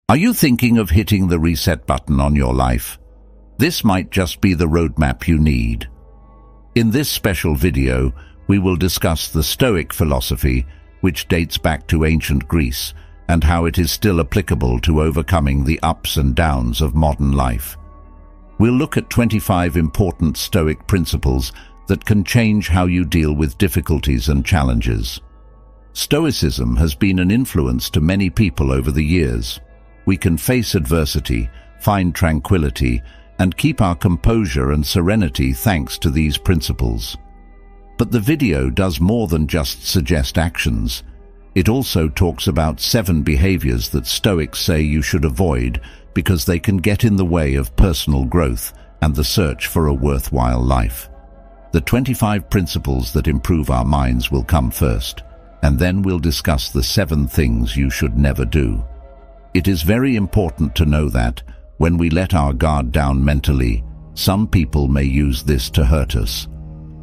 Are you thinking of hitting the reset button on your life? This might just be the roadmap you need. In this special video, we will discuss the Stoic philosophy, which dates back to ancient Greece, and how it is still applicable to overcoming the ups and downs of modern life. We'll look at 25 important Stoic principles that can change how you deal with difficulties and challenges. Stoicism has been an influence to many people over the years. We can face adversity, find tranquility, and keep our composure and serenity thanks to these principles. But the video does more than just suggest actions. It also talks about 7 behaviors that Stoics say you should avoid because they can get in the way of personal growth and the search for a worthwhile life. The 25 principles that improve our minds will come first, and then we'll discuss the 7 things you should never do. It is very important to know that, when we let our guard down mentally, some people may use this to hurt us.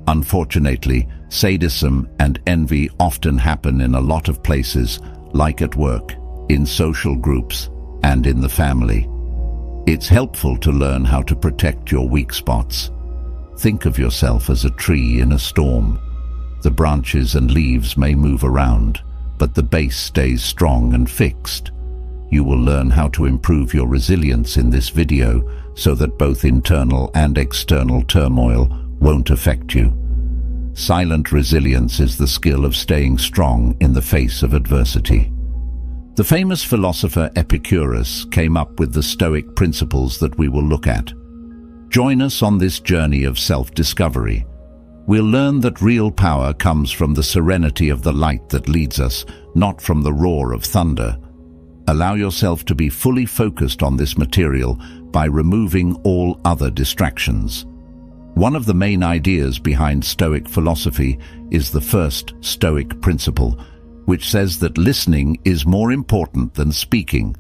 Unfortunately, sadism and envy often happen in a lot of places, like at work, in social groups, and in the family. It's helpful to learn how to protect your weak spots. Think of yourself as a tree in a storm. The branches and leaves may move around, but the base stays strong and fixed. You will learn how to improve your resilience in this video so that both internal and external turmoil won't affect you. Silent resilience is the skill of staying strong in the face of adversity. The famous philosopher Epicurus came up with the Stoic principles that we will look at. Join us on this journey of self-discovery. We'll learn that real power comes from the serenity of the light that leads us, not from the roar of thunder. Allow yourself to be fully focused on this material by removing all other distractions. One of the main ideas behind Stoic philosophy is the first Stoic principle, which says that listening is more important than speaking.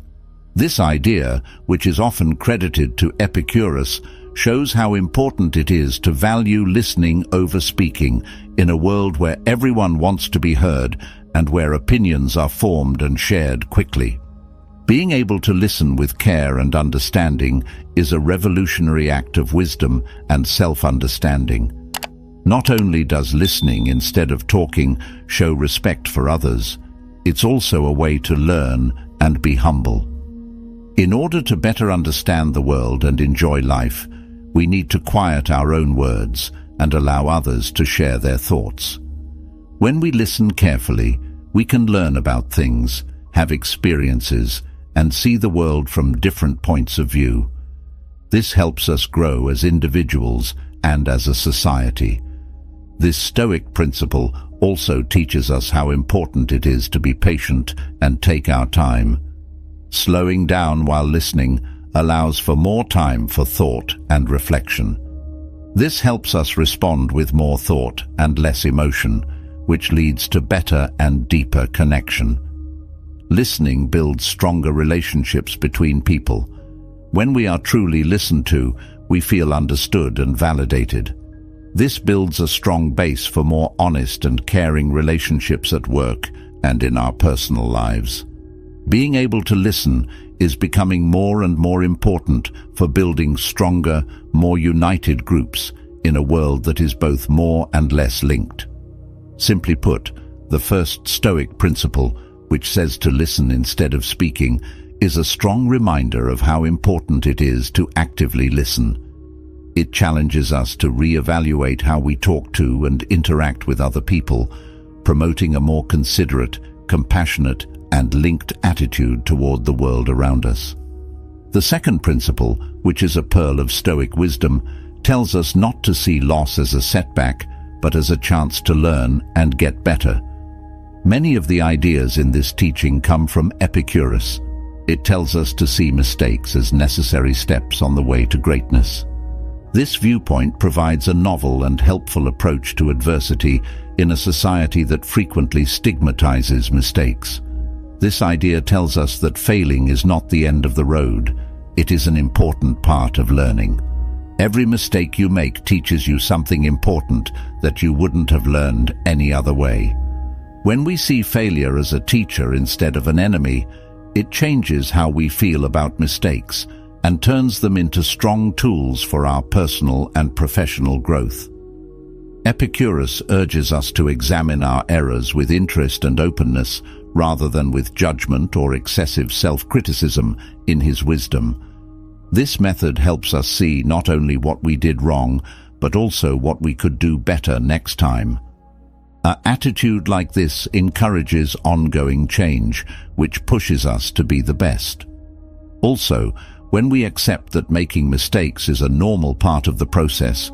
This idea, which is often credited to Epicurus, shows how important it is to value listening over speaking in a world where everyone wants to be heard and where opinions are formed and shared quickly. Being able to listen with care and understanding is a revolutionary act of wisdom and self-understanding. Not only does listening instead of talking show respect for others, it's also a way to learn and be humble. In order to better understand the world and enjoy life, we need to quiet our own words and allow others to share their thoughts. When we listen carefully, we can learn about things, have experiences, and see the world from different points of view. This helps us grow as individuals and as a society. This Stoic principle also teaches us how important it is to be patient and take our time. Slowing down while listening allows for more time for thought and reflection. This helps us respond with more thought and less emotion, which leads to better and deeper connection. Listening builds stronger relationships between people. When we are truly listened to, we feel understood and validated. This builds a strong base for more honest and caring relationships at work and in our personal lives. Being able to listen is becoming more and more important for building stronger, more united groups in a world that is both more and less linked. Simply put, the first Stoic principle, which says to listen instead of speaking, is a strong reminder of how important it is to actively listen. It challenges us to reevaluate how we talk to and interact with other people, promoting a more considerate, compassionate, and linked attitude toward the world around us. The second principle, which is a pearl of Stoic wisdom, tells us not to see loss as a setback, but as a chance to learn and get better. Many of the ideas in this teaching come from Epicurus. It tells us to see mistakes as necessary steps on the way to greatness. This viewpoint provides a novel and helpful approach to adversity in a society that frequently stigmatizes mistakes. This idea tells us that failing is not the end of the road. It is an important part of learning. Every mistake you make teaches you something important that you wouldn't have learned any other way. When we see failure as a teacher instead of an enemy, It changes how we feel about mistakes and turns them into strong tools for our personal and professional growth. Epicurus urges us to examine our errors with interest and openness rather than with judgment or excessive self-criticism in his wisdom. This method helps us see not only what we did wrong, but also what we could do better next time. An attitude like this encourages ongoing change, which pushes us to be the best. Also, when we accept that making mistakes is a normal part of the process,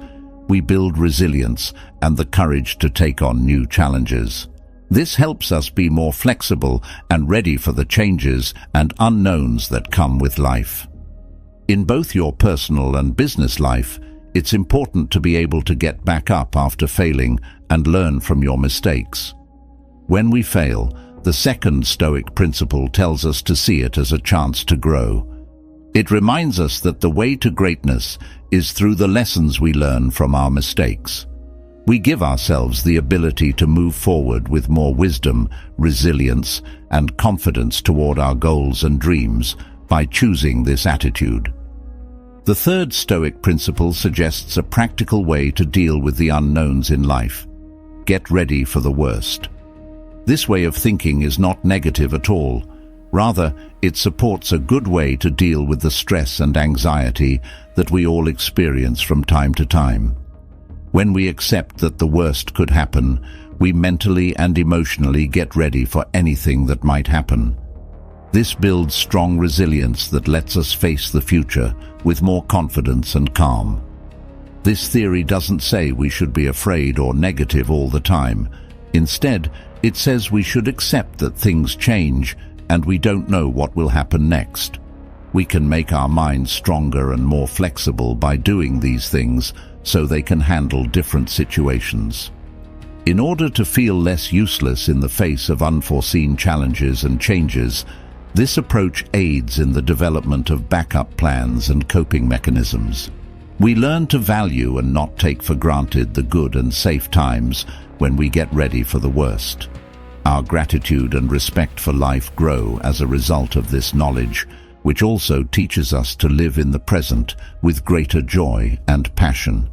we build resilience and the courage to take on new challenges. This helps us be more flexible and ready for the changes and unknowns that come with life. In both your personal and business life, it's important to be able to get back up after failing and learn from your mistakes. When we fail, the second Stoic principle tells us to see it as a chance to grow. It reminds us that the way to greatness is through the lessons we learn from our mistakes. We give ourselves the ability to move forward with more wisdom, resilience, and confidence toward our goals and dreams by choosing this attitude. The third Stoic principle suggests a practical way to deal with the unknowns in life. Get ready for the worst. This way of thinking is not negative at all. Rather, it supports a good way to deal with the stress and anxiety that we all experience from time to time. When we accept that the worst could happen, we mentally and emotionally get ready for anything that might happen. This builds strong resilience that lets us face the future with more confidence and calm. This theory doesn't say we should be afraid or negative all the time. Instead, it says we should accept that things change and we don't know what will happen next. We can make our minds stronger and more flexible by doing these things so they can handle different situations. In order to feel less useless in the face of unforeseen challenges and changes, this approach aids in the development of backup plans and coping mechanisms. We learn to value and not take for granted the good and safe times when we get ready for the worst. Our gratitude and respect for life grow as a result of this knowledge, which also teaches us to live in the present with greater joy and passion.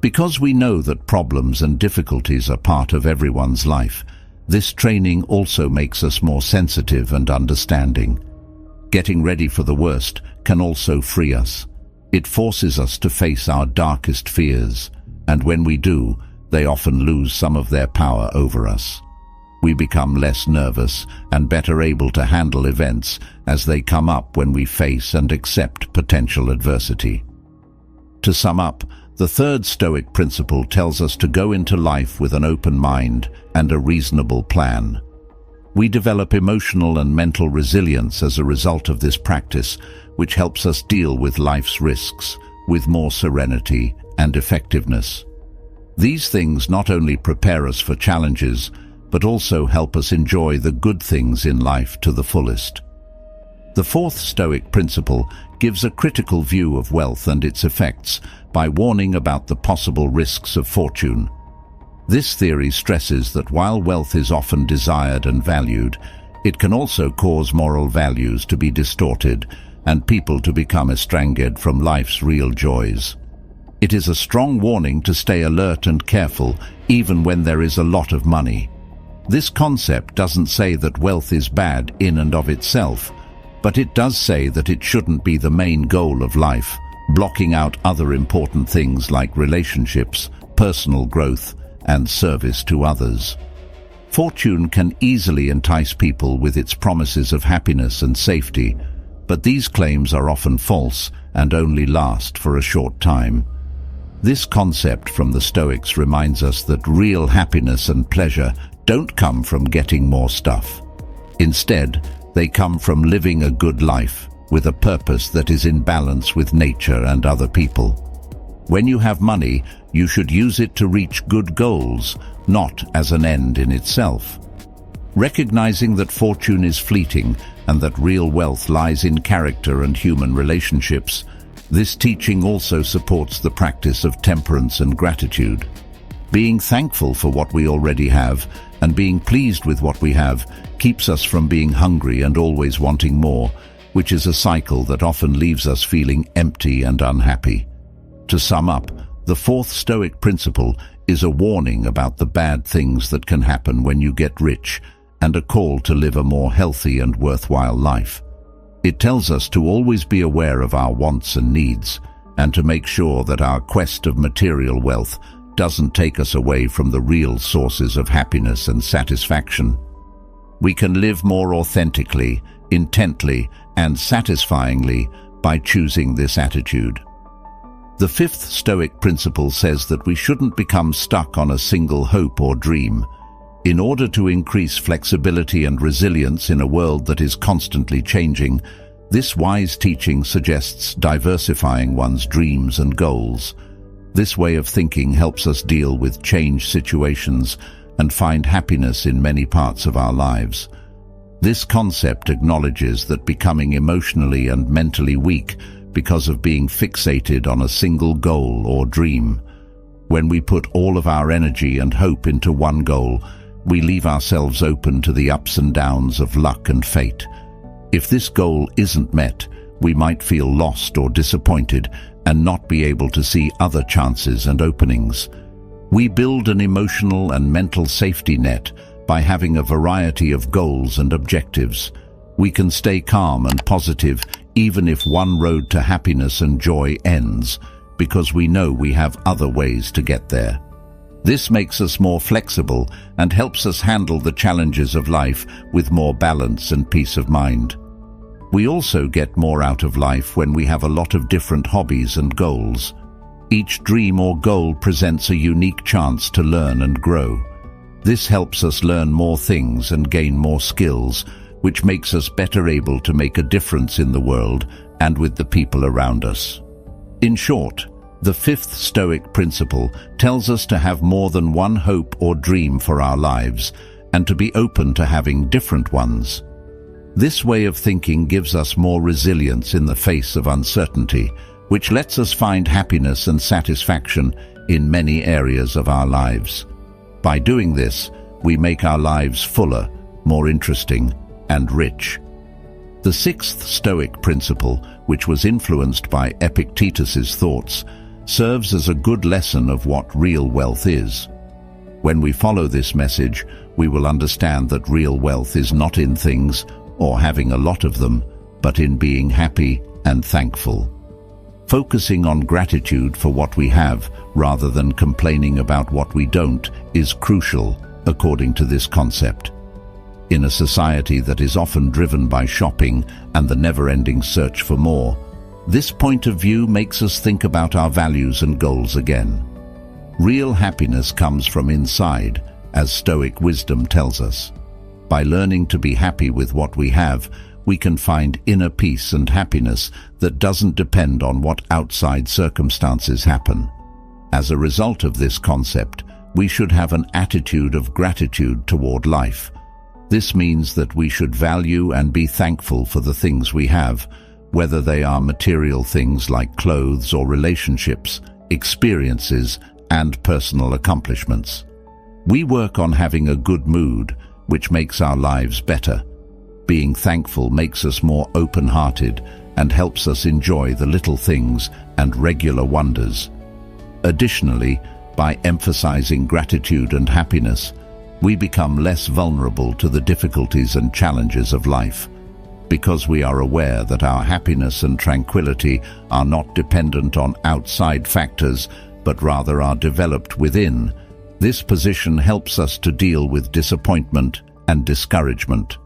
Because we know that problems and difficulties are part of everyone's life, this training also makes us more sensitive and understanding. Getting ready for the worst can also free us. It forces us to face our darkest fears, and when we do, they often lose some of their power over us. We become less nervous and better able to handle events as they come up when we face and accept potential adversity. To sum up, the third Stoic principle tells us to go into life with an open mind and a reasonable plan. We develop emotional and mental resilience as a result of this practice, which helps us deal with life's risks with more serenity and effectiveness. These things not only prepare us for challenges, but also help us enjoy the good things in life to the fullest. The fourth Stoic principle gives a critical view of wealth and its effects by warning about the possible risks of fortune. This theory stresses that while wealth is often desired and valued, it can also cause moral values to be distorted and people to become estranged from life's real joys. It is a strong warning to stay alert and careful even when there is a lot of money. This concept doesn't say that wealth is bad in and of itself, but it does say that it shouldn't be the main goal of life, blocking out other important things like relationships, personal growth, and service to others. Fortune can easily entice people with its promises of happiness and safety, but these claims are often false and only last for a short time. This concept from the Stoics reminds us that real happiness and pleasure don't come from getting more stuff. Instead, they come from living a good life with a purpose that is in balance with nature and other people. When you have money, you should use it to reach good goals, not as an end in itself. Recognizing that fortune is fleeting and that real wealth lies in character and human relationships, this teaching also supports the practice of temperance and gratitude. Being thankful for what we already have and being pleased with what we have keeps us from being hungry and always wanting more, which is a cycle that often leaves us feeling empty and unhappy. To sum up, the fourth Stoic principle is a warning about the bad things that can happen when you get rich and a call to live a more healthy and worthwhile life. It tells us to always be aware of our wants and needs and to make sure that our quest of material wealth doesn't take us away from the real sources of happiness and satisfaction. We can live more authentically, intently, and satisfyingly by choosing this attitude. The fifth Stoic principle says that we shouldn't become stuck on a single hope or dream. In order to increase flexibility and resilience in a world that is constantly changing, this wise teaching suggests diversifying one's dreams and goals. This way of thinking helps us deal with change situations and find happiness in many parts of our lives. This concept acknowledges that becoming emotionally and mentally weak because of being fixated on a single goal or dream. When we put all of our energy and hope into one goal, we leave ourselves open to the ups and downs of luck and fate. If this goal isn't met, we might feel lost or disappointed and not be able to see other chances and openings. We build an emotional and mental safety net by having a variety of goals and objectives. We can stay calm and positive even if one road to happiness and joy ends, because we know we have other ways to get there. This makes us more flexible and helps us handle the challenges of life with more balance and peace of mind. We also get more out of life when we have a lot of different hobbies and goals. Each dream or goal presents a unique chance to learn and grow. This helps us learn more things and gain more skills, which makes us better able to make a difference in the world and with the people around us. In short, the fifth Stoic principle tells us to have more than one hope or dream for our lives and to be open to having different ones. This way of thinking gives us more resilience in the face of uncertainty, which lets us find happiness and satisfaction in many areas of our lives. By doing this, we make our lives fuller, more interesting, and rich. The sixth Stoic principle, which was influenced by Epictetus's thoughts, serves as a good lesson of what real wealth is. When we follow this message, we will understand that real wealth is not in things or having a lot of them, but in being happy and thankful. Focusing on gratitude for what we have rather than complaining about what we don't is crucial, according to this concept. In a society that is often driven by shopping and the never-ending search for more, this point of view makes us think about our values and goals again. Real happiness comes from inside, as Stoic wisdom tells us. By learning to be happy with what we have, we can find inner peace and happiness that doesn't depend on what outside circumstances happen. As a result of this concept, we should have an attitude of gratitude toward life. This means that we should value and be thankful for the things we have, whether they are material things like clothes or relationships, experiences, and personal accomplishments. We work on having a good mood, which makes our lives better. Being thankful makes us more open-hearted and helps us enjoy the little things and regular wonders. Additionally, by emphasizing gratitude and happiness, we become less vulnerable to the difficulties and challenges of life. Because we are aware that our happiness and tranquility are not dependent on outside factors, but rather are developed within, this position helps us to deal with disappointment and discouragement.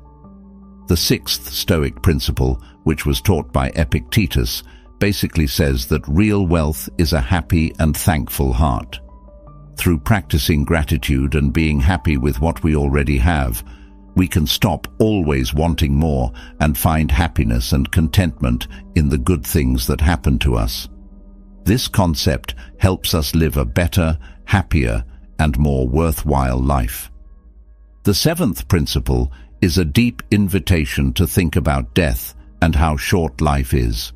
The sixth Stoic principle, which was taught by Epictetus, basically says that real wealth is a happy and thankful heart. Through practicing gratitude and being happy with what we already have, we can stop always wanting more and find happiness and contentment in the good things that happen to us. This concept helps us live a better, happier, and more worthwhile life. The seventh principle is a deep invitation to think about death and how short life is.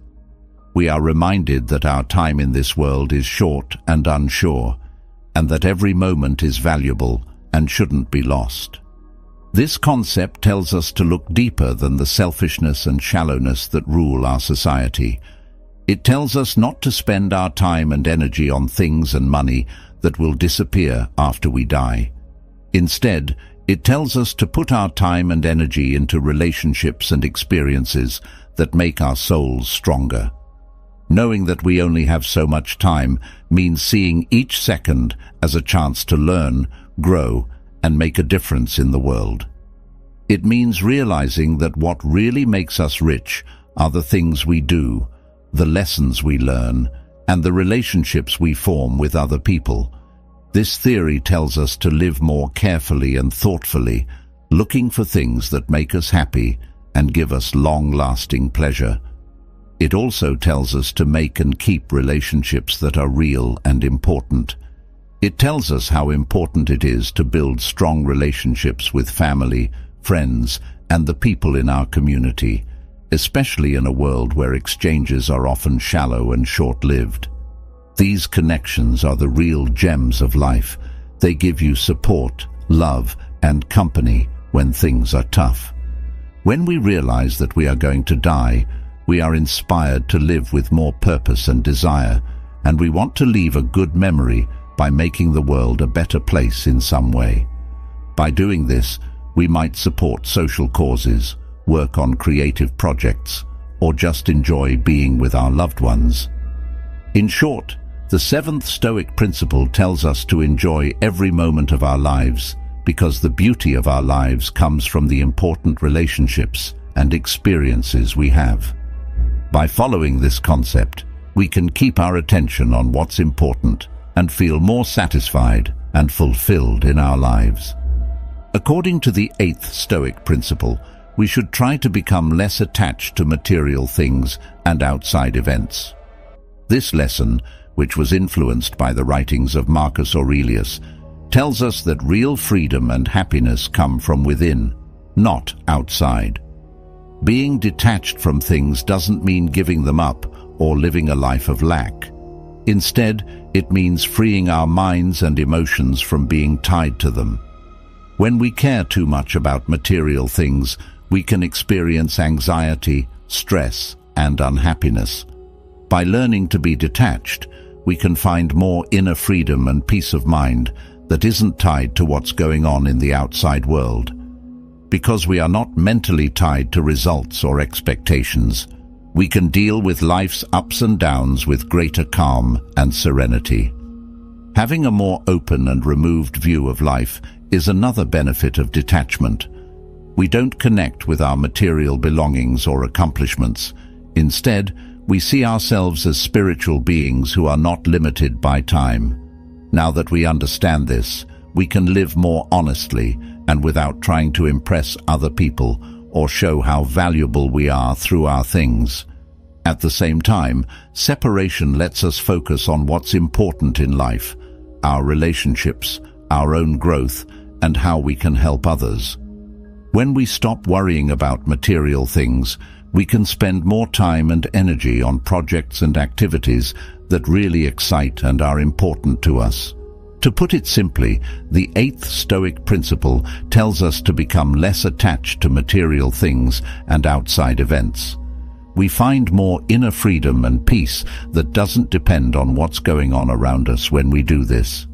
We are reminded that our time in this world is short and unsure. and that every moment is valuable and shouldn't be lost. This concept tells us to look deeper than the selfishness and shallowness that rule our society. It tells us not to spend our time and energy on things and money that will disappear after we die. Instead, it tells us to put our time and energy into relationships and experiences that make our souls stronger. Knowing that we only have so much time means seeing each second as a chance to learn, grow, and make a difference in the world. It means realizing that what really makes us rich are the things we do, the lessons we learn, and the relationships we form with other people. This theory tells us to live more carefully and thoughtfully, looking for things that make us happy and give us long-lasting pleasure. It also tells us to make and keep relationships that are real and important. It tells us how important it is to build strong relationships with family, friends, and the people in our community, especially in a world where exchanges are often shallow and short-lived. These connections are the real gems of life. They give you support, love, and company when things are tough. When we realize that we are going to die, we are inspired to live with more purpose and desire, and we want to leave a good memory by making the world a better place in some way. By doing this, we might support social causes, work on creative projects, or just enjoy being with our loved ones. In short, the seventh Stoic principle tells us to enjoy every moment of our lives, because the beauty of our lives comes from the important relationships and experiences we have. By following this concept, we can keep our attention on what's important and feel more satisfied and fulfilled in our lives. According to the eighth Stoic principle, we should try to become less attached to material things and outside events. This lesson, which was influenced by the writings of Marcus Aurelius, tells us that real freedom and happiness come from within, not outside. Being detached from things doesn't mean giving them up or living a life of lack. Instead, it means freeing our minds and emotions from being tied to them. When we care too much about material things, we can experience anxiety, stress, and unhappiness. By learning to be detached, we can find more inner freedom and peace of mind that isn't tied to what's going on in the outside world. Because we are not mentally tied to results or expectations, we can deal with life's ups and downs with greater calm and serenity. Having a more open and removed view of life is another benefit of detachment. We don't connect with our material belongings or accomplishments. Instead, we see ourselves as spiritual beings who are not limited by time. Now that we understand this, we can live more honestly and without trying to impress other people or show how valuable we are through our things. At the same time, separation lets us focus on what's important in life, our relationships, our own growth, and how we can help others. When we stop worrying about material things, we can spend more time and energy on projects and activities that really excite and are important to us. To put it simply, the eighth Stoic principle tells us to become less attached to material things and outside events. We find more inner freedom and peace that doesn't depend on what's going on around us when we do this.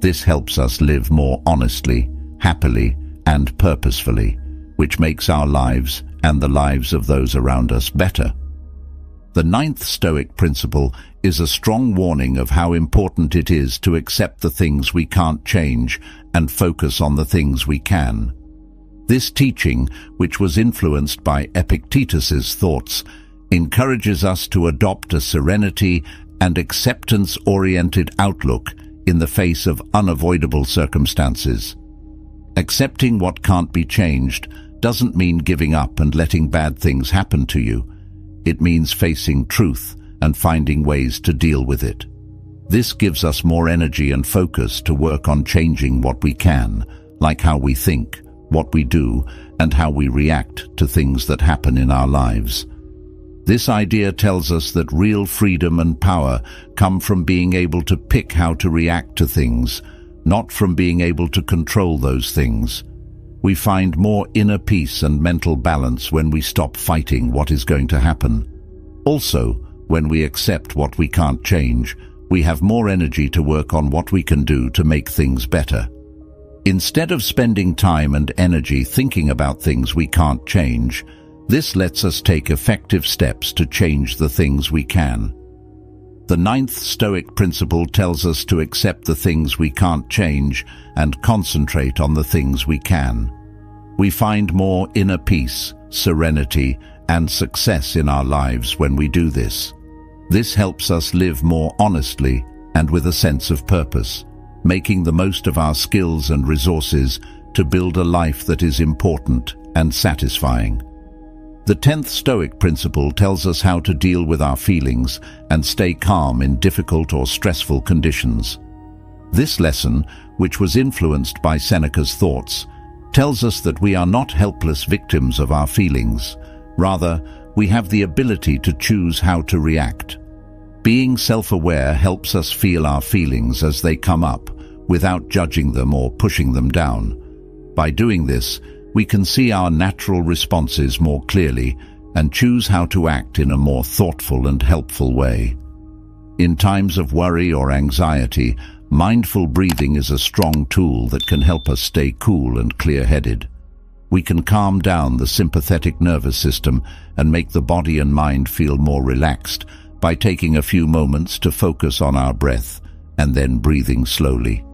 This helps us live more honestly, happily, and purposefully, which makes our lives and the lives of those around us better. The ninth Stoic principle is a strong warning of how important it is to accept the things we can't change and focus on the things we can. This teaching, which was influenced by Epictetus's thoughts, encourages us to adopt a serenity and acceptance-oriented outlook in the face of unavoidable circumstances. Accepting what can't be changed doesn't mean giving up and letting bad things happen to you. It means facing truth and finding ways to deal with it. This gives us more energy and focus to work on changing what we can, like how we think, what we do, and how we react to things that happen in our lives. This idea tells us that real freedom and power come from being able to pick how to react to things, not from being able to control those things. We find more inner peace and mental balance when we stop fighting what is going to happen. Also, when we accept what we can't change, we have more energy to work on what we can do to make things better. Instead of spending time and energy thinking about things we can't change, this lets us take effective steps to change the things we can. The 9th Stoic principle tells us to accept the things we can't change and concentrate on the things we can. We find more inner peace, serenity, and success in our lives when we do this. This helps us live more honestly and with a sense of purpose, making the most of our skills and resources to build a life that is important and satisfying. The 10th Stoic principle tells us how to deal with our feelings and stay calm in difficult or stressful conditions. This lesson, which was influenced by Seneca's thoughts, tells us that we are not helpless victims of our feelings. Rather, we have the ability to choose how to react. Being self-aware helps us feel our feelings as they come up, without judging them or pushing them down. By doing this, we can see our natural responses more clearly and choose how to act in a more thoughtful and helpful way. In times of worry or anxiety, mindful breathing is a strong tool that can help us stay cool and clear-headed. We can calm down the sympathetic nervous system and make the body and mind feel more relaxed by taking a few moments to focus on our breath and then breathing slowly.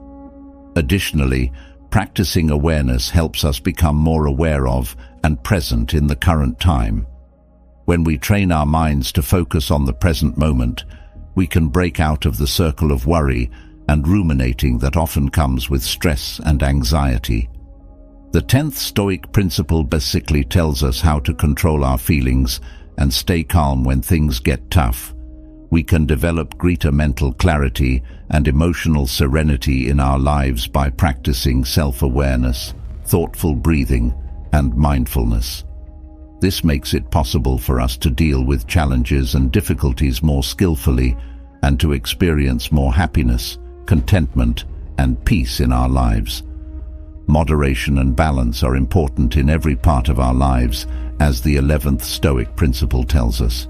Additionally, practicing awareness helps us become more aware of and present in the current time. When we train our minds to focus on the present moment, we can break out of the circle of worry and ruminating that often comes with stress and anxiety. The 10th Stoic principle basically tells us how to control our feelings and stay calm when things get tough. We can develop greater mental clarity and emotional serenity in our lives by practicing self-awareness, thoughtful breathing, and mindfulness. This makes it possible for us to deal with challenges and difficulties more skillfully and to experience more happiness, contentment, and peace in our lives. Moderation and balance are important in every part of our lives, as the 11th Stoic principle tells us.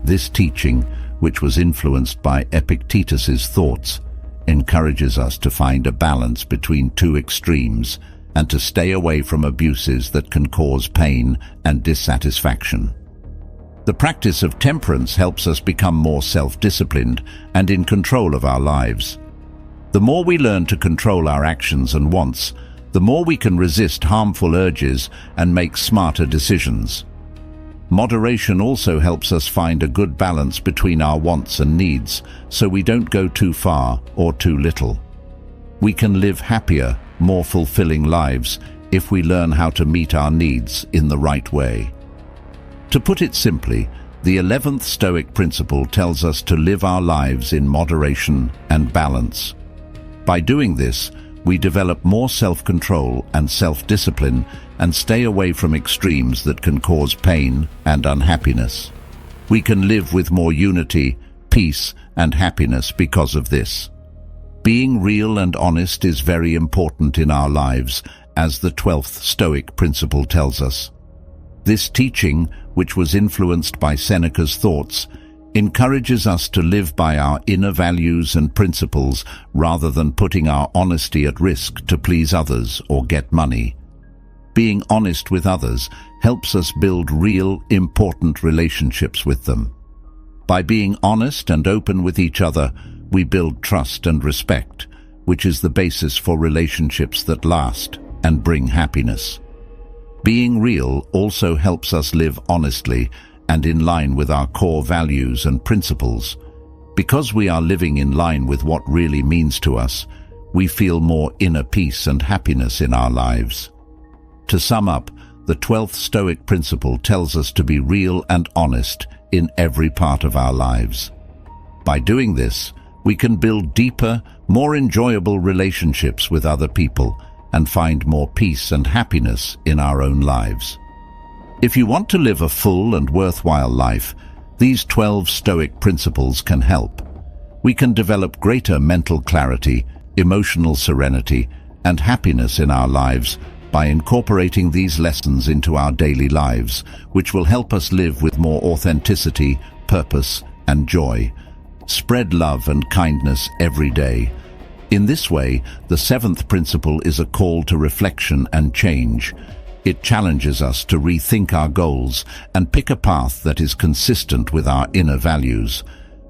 This teaching, which was influenced by Epictetus's thoughts, encourages us to find a balance between two extremes and to stay away from abuses that can cause pain and dissatisfaction. The practice of temperance helps us become more self-disciplined and in control of our lives. The more we learn to control our actions and wants, the more we can resist harmful urges and make smarter decisions. Moderation also helps us find a good balance between our wants and needs, so we don't go too far or too little. We can live happier, more fulfilling lives if we learn how to meet our needs in the right way. To put it simply, the 11th Stoic principle tells us to live our lives in moderation and balance. By doing this, we develop more self-control and self-discipline and stay away from extremes that can cause pain and unhappiness. We can live with more unity, peace, and happiness because of this. Being real and honest is very important in our lives, as the 12th Stoic principle tells us. This teaching, which was influenced by Seneca's thoughts, encourages us to live by our inner values and principles rather than putting our honesty at risk to please others or get money. Being honest with others helps us build real, important relationships with them. By being honest and open with each other, we build trust and respect, which is the basis for relationships that last and bring happiness. Being real also helps us live honestly and in line with our core values and principles. Because we are living in line with what really means to us, we feel more inner peace and happiness in our lives. To sum up, the 12th Stoic principle tells us to be real and honest in every part of our lives. By doing this, we can build deeper, more enjoyable relationships with other people and find more peace and happiness in our own lives. If you want to live a full and worthwhile life, these 12 Stoic principles can help. We can develop greater mental clarity, emotional serenity, and happiness in our lives by incorporating these lessons into our daily lives, which will help us live with more authenticity, purpose, and joy. Spread love and kindness every day. In this way, the 7th principle is a call to reflection and change. It challenges us to rethink our goals and pick a path that is consistent with our inner values.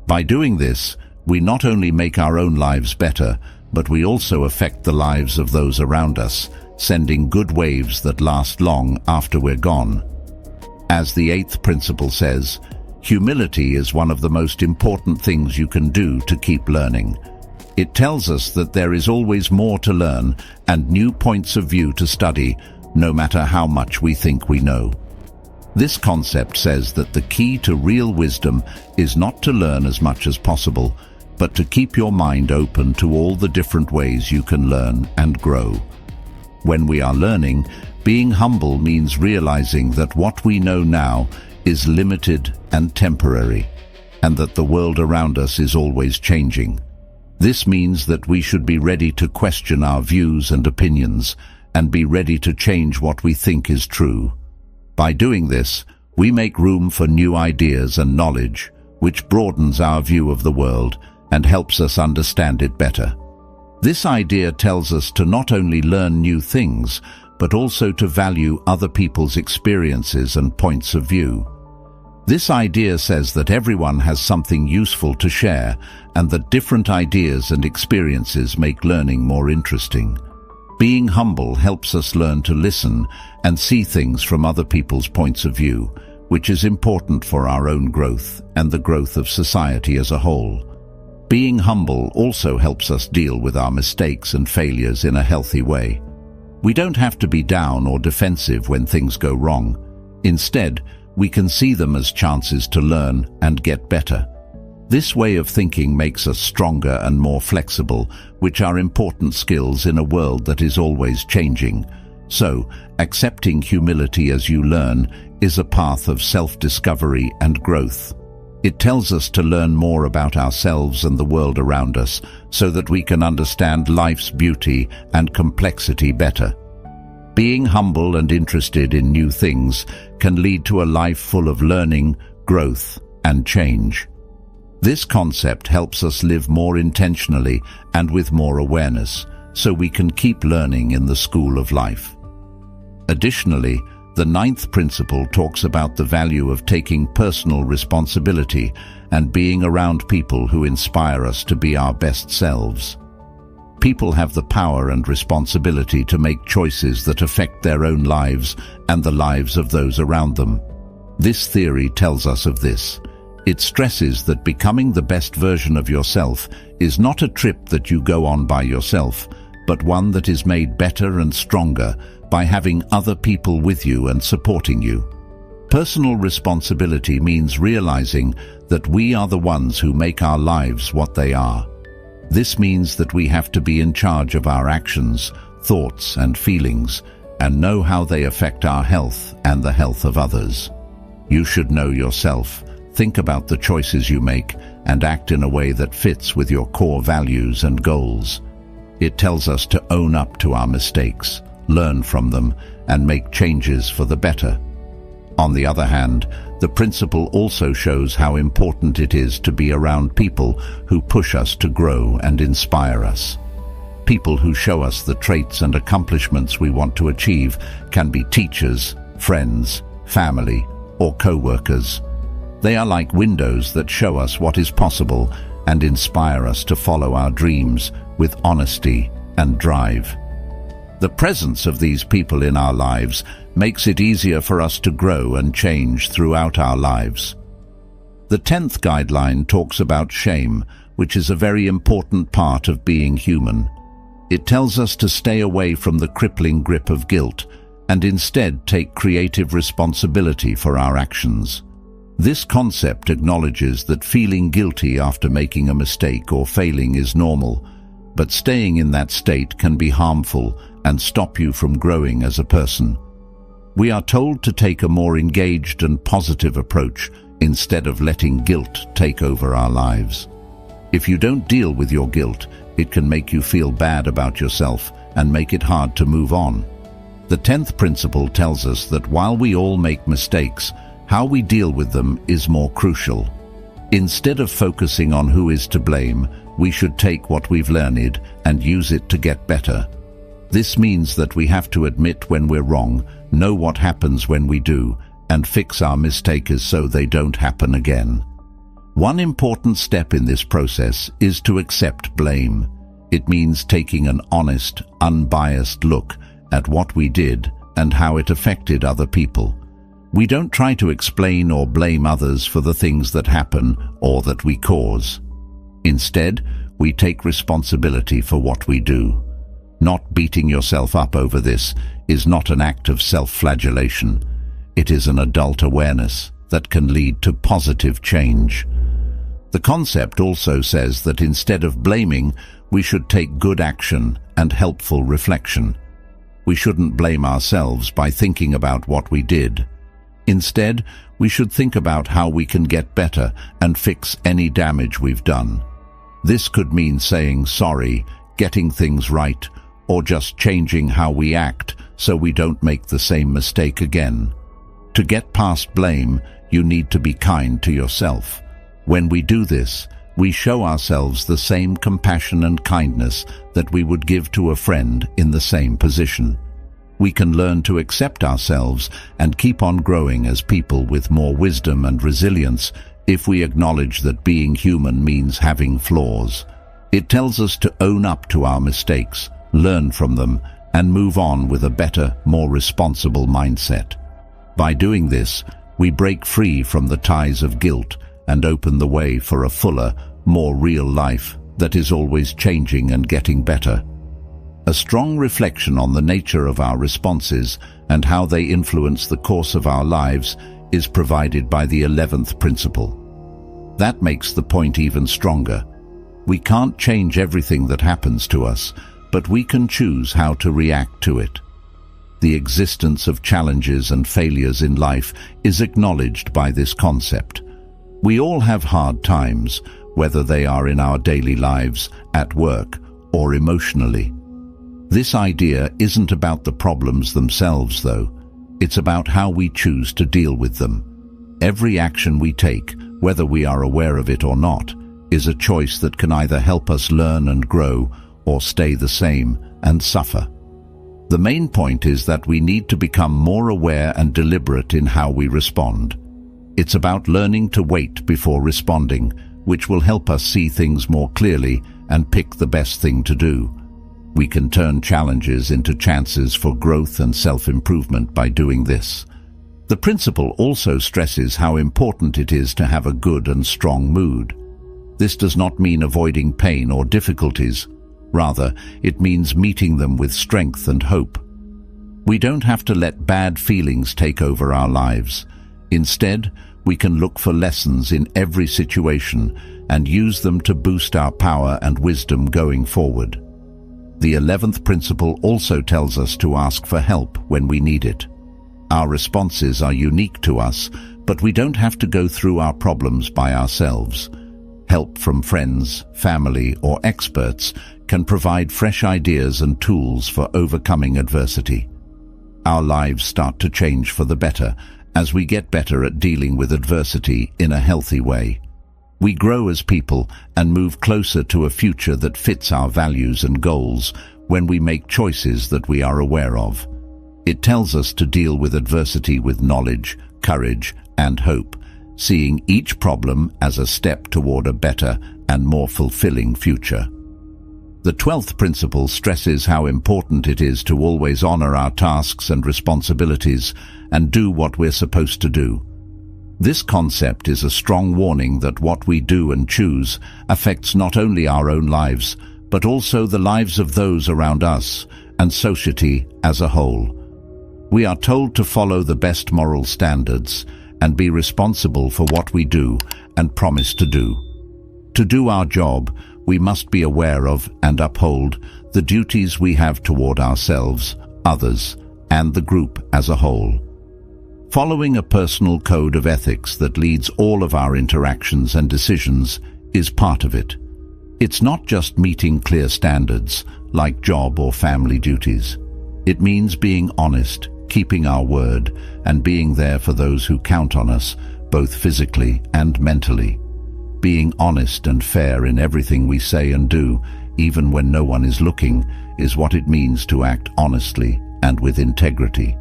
By doing this, we not only make our own lives better, but we also affect the lives of those around us, sending good waves that last long after we're gone. As the 8th principle says, humility is one of the most important things you can do to keep learning. It tells us that there is always more to learn and new points of view to study, no matter how much we think we know. This concept says that the key to real wisdom is not to learn as much as possible, but to keep your mind open to all the different ways you can learn and grow. When we are learning, being humble means realizing that what we know now is limited and temporary, and that the world around us is always changing. This means that we should be ready to question our views and opinions, and be ready to change what we think is true. By doing this, we make room for new ideas and knowledge, which broadens our view of the world and helps us understand it better. This idea tells us to not only learn new things, but also to value other people's experiences and points of view. This idea says that everyone has something useful to share, and that different ideas and experiences make learning more interesting. Being humble helps us learn to listen and see things from other people's points of view, which is important for our own growth and the growth of society as a whole. Being humble also helps us deal with our mistakes and failures in a healthy way. We don't have to be down or defensive when things go wrong. Instead, we can see them as chances to learn and get better. This way of thinking makes us stronger and more flexible, which are important skills in a world that is always changing. So, accepting humility as you learn is a path of self-discovery and growth. It tells us to learn more about ourselves and the world around us so that we can understand life's beauty and complexity better. Being humble and interested in new things can lead to a life full of learning, growth, and change. This concept helps us live more intentionally and with more awareness, so we can keep learning in the school of life. Additionally, the 9th principle talks about the value of taking personal responsibility and being around people who inspire us to be our best selves. People have the power and responsibility to make choices that affect their own lives and the lives of those around them. This theory tells us of this. It stresses that becoming the best version of yourself is not a trip that you go on by yourself, but one that is made better and stronger by having other people with you and supporting you. Personal responsibility means realizing that we are the ones who make our lives what they are. This means that we have to be in charge of our actions, thoughts, and feelings, and know how they affect our health and the health of others. You should know yourself, think about the choices you make, and act in a way that fits with your core values and goals. It tells us to own up to our mistakes, learn from them, and make changes for the better. On the other hand, the principle also shows how important it is to be around people who push us to grow and inspire us. People who show us the traits and accomplishments we want to achieve can be teachers, friends, family, or co-workers. They are like windows that show us what is possible and inspire us to follow our dreams with honesty and drive. The presence of these people in our lives makes it easier for us to grow and change throughout our lives. The 10th guideline talks about shame, which is a very important part of being human. It tells us to stay away from the crippling grip of guilt and instead take creative responsibility for our actions. This concept acknowledges that feeling guilty after making a mistake or failing is normal, but staying in that state can be harmful and stop you from growing as a person. We are told to take a more engaged and positive approach instead of letting guilt take over our lives. If you don't deal with your guilt, it can make you feel bad about yourself and make it hard to move on. The 10th principle tells us that while we all make mistakes, how we deal with them is more crucial. Instead of focusing on who is to blame, we should take what we've learned and use it to get better. This means that we have to admit when we're wrong, know what happens when we do, and fix our mistakes so they don't happen again. One important step in this process is to accept blame. It means taking an honest, unbiased look at what we did and how it affected other people. We don't try to explain or blame others for the things that happen or that we cause. Instead, we take responsibility for what we do. Not beating yourself up over this is not an act of self-flagellation. It is an adult awareness that can lead to positive change. The concept also says that instead of blaming, we should take good action and helpful reflection. We shouldn't blame ourselves by thinking about what we did. Instead, we should think about how we can get better and fix any damage we've done. This could mean saying sorry, getting things right, or just changing how we act so we don't make the same mistake again. To get past blame, you need to be kind to yourself. When we do this, we show ourselves the same compassion and kindness that we would give to a friend in the same position. We can learn to accept ourselves and keep on growing as people with more wisdom and resilience if we acknowledge that being human means having flaws. It tells us to own up to our mistakes, learn from them, and move on with a better, more responsible mindset. By doing this, we break free from the ties of guilt and open the way for a fuller, more real life that is always changing and getting better. A strong reflection on the nature of our responses and how they influence the course of our lives is provided by the 11th principle. That makes the point even stronger. We can't change everything that happens to us, but we can choose how to react to it. The existence of challenges and failures in life is acknowledged by this concept. We all have hard times, whether they are in our daily lives, at work, or emotionally. This idea isn't about the problems themselves, though. It's about how we choose to deal with them. Every action we take, whether we are aware of it or not, is a choice that can either help us learn and grow or stay the same and suffer. The main point is that we need to become more aware and deliberate in how we respond. It's about learning to wait before responding, which will help us see things more clearly and pick the best thing to do. We can turn challenges into chances for growth and self-improvement by doing this. The principle also stresses how important it is to have a good and strong mood. This does not mean avoiding pain or difficulties. Rather, it means meeting them with strength and hope. We don't have to let bad feelings take over our lives. Instead, we can look for lessons in every situation and use them to boost our power and wisdom going forward. The 11th principle also tells us to ask for help when we need it. Our responses are unique to us, but we don't have to go through our problems by ourselves. Help from friends, family, or experts can provide fresh ideas and tools for overcoming adversity. Our lives start to change for the better as we get better at dealing with adversity in a healthy way. We grow as people and move closer to a future that fits our values and goals when we make choices that we are aware of. It tells us to deal with adversity with knowledge, courage, and hope, seeing each problem as a step toward a better and more fulfilling future. The 12th principle stresses how important it is to always honor our tasks and responsibilities and do what we're supposed to do. This concept is a strong warning that what we do and choose affects not only our own lives, but also the lives of those around us and society as a whole. We are told to follow the best moral standards and be responsible for what we do and promise to do. To do our job, we must be aware of and uphold the duties we have toward ourselves, others, and the group as a whole. Following a personal code of ethics that leads all of our interactions and decisions is part of it. It's not just meeting clear standards, like job or family duties. It means being honest, keeping our word, and being there for those who count on us, both physically and mentally. Being honest and fair in everything we say and do, even when no one is looking, is what it means to act honestly and with integrity.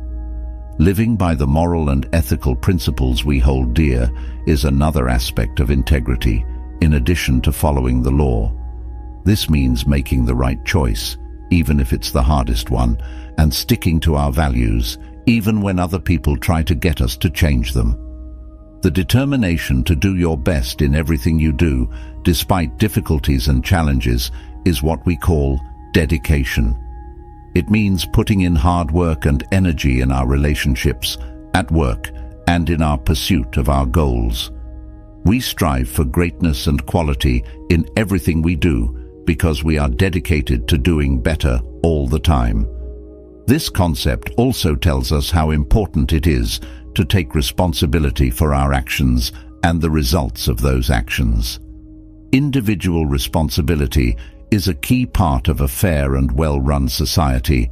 Living by the moral and ethical principles we hold dear is another aspect of integrity, in addition to following the law. This means making the right choice, even if it's the hardest one, and sticking to our values, even when other people try to get us to change them. The determination to do your best in everything you do, despite difficulties and challenges, is what we call dedication. It means putting in hard work and energy in our relationships, at work, and in our pursuit of our goals. We strive for greatness and quality in everything we do because we are dedicated to doing better all the time. This concept also tells us how important it is to take responsibility for our actions and the results of those actions. Individual responsibility is a key part of a fair and well-run society,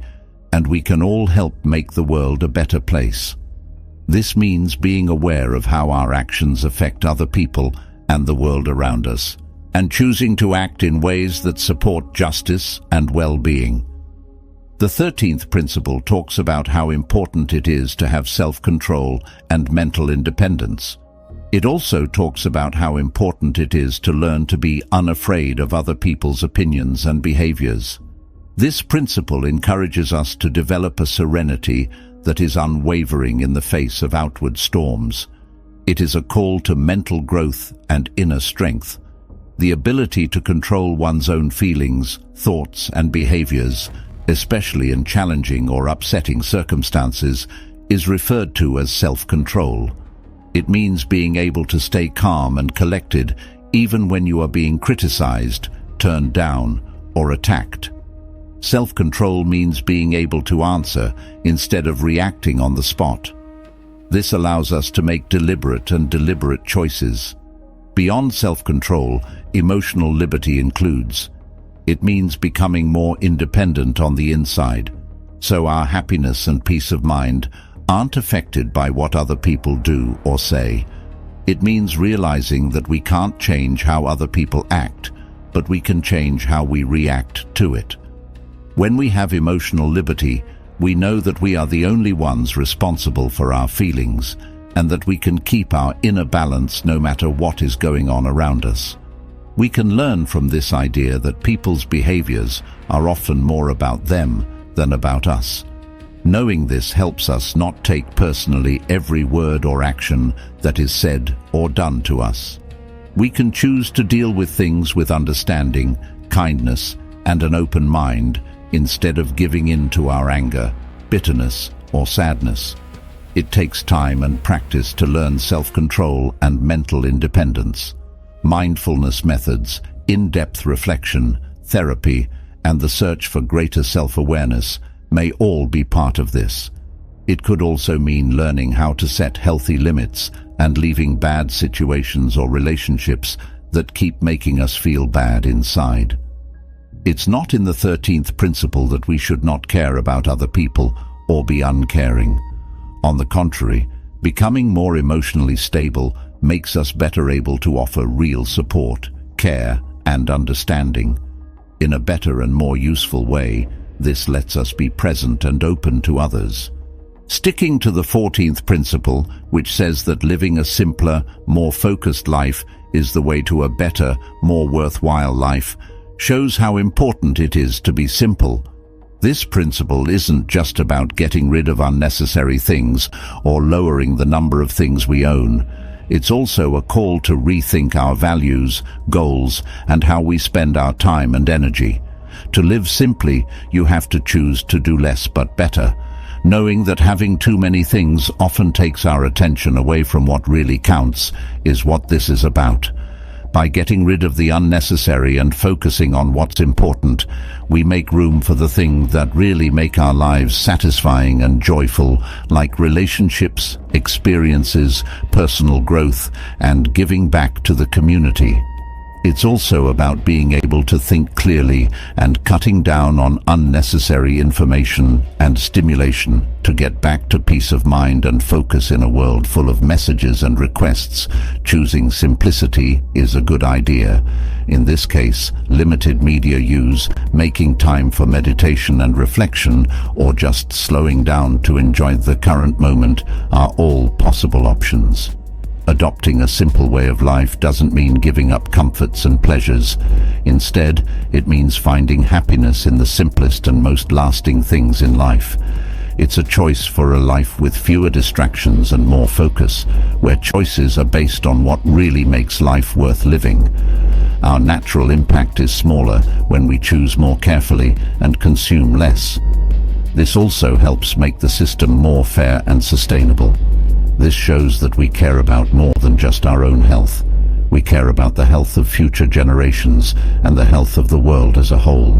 and we can all help make the world a better place. This means being aware of how our actions affect other people and the world around us, and choosing to act in ways that support justice and well-being. The 13th principle talks about how important it is to have self-control and mental independence. It also talks about how important it is to learn to be unafraid of other people's opinions and behaviors. This principle encourages us to develop a serenity that is unwavering in the face of outward storms. It is a call to mental growth and inner strength. The ability to control one's own feelings, thoughts, and behaviors, especially in challenging or upsetting circumstances, is referred to as self-control. It means being able to stay calm and collected even when you are being criticized, turned down, or attacked. Self-control means being able to answer instead of reacting on the spot. This allows us to make deliberate choices. Beyond self-control, emotional liberty includes. It means becoming more independent on the inside, so our happiness and peace of mind aren't affected by what other people do or say. It means realizing that we can't change how other people act, but we can change how we react to it. When we have emotional liberty, we know that we are the only ones responsible for our feelings, and that we can keep our inner balance no matter what is going on around us. We can learn from this idea that people's behaviors are often more about them than about us. Knowing this helps us not take personally every word or action that is said or done to us. We can choose to deal with things with understanding, kindness, and an open mind instead of giving in to our anger, bitterness, or sadness. It takes time and practice to learn self-control and mental independence. Mindfulness methods, in-depth reflection, therapy, and the search for greater self-awareness may all be part of this. It could also mean learning how to set healthy limits and leaving bad situations or relationships that keep making us feel bad inside. It's not in the 13th principle that we should not care about other people or be uncaring. On the contrary, becoming more emotionally stable makes us better able to offer real support, care, and understanding. In a better and more useful way, this lets us be present and open to others. Sticking to the 14th principle, which says that living a simpler, more focused life is the way to a better, more worthwhile life, shows how important it is to be simple. This principle isn't just about getting rid of unnecessary things or lowering the number of things we own. It's also a call to rethink our values, goals, and how we spend our time and energy. To live simply, you have to choose to do less but better, knowing that having too many things often takes our attention away from what really counts is what this is about. By getting rid of the unnecessary and focusing on what's important, we make room for the things that really make our lives satisfying and joyful, like relationships, experiences, personal growth, and giving back to the community. It's also about being able to think clearly and cutting down on unnecessary information and stimulation to get back to peace of mind and focus in a world full of messages and requests. Choosing simplicity is a good idea. In this case, limited media use, making time for meditation and reflection, or just slowing down to enjoy the current moment are all possible options. Adopting a simple way of life doesn't mean giving up comforts and pleasures. Instead, it means finding happiness in the simplest and most lasting things in life. It's a choice for a life with fewer distractions and more focus, where choices are based on what really makes life worth living. Our natural impact is smaller when we choose more carefully and consume less. This also helps make the system more fair and sustainable. This shows that we care about more than just our own health. We care about the health of future generations and the health of the world as a whole.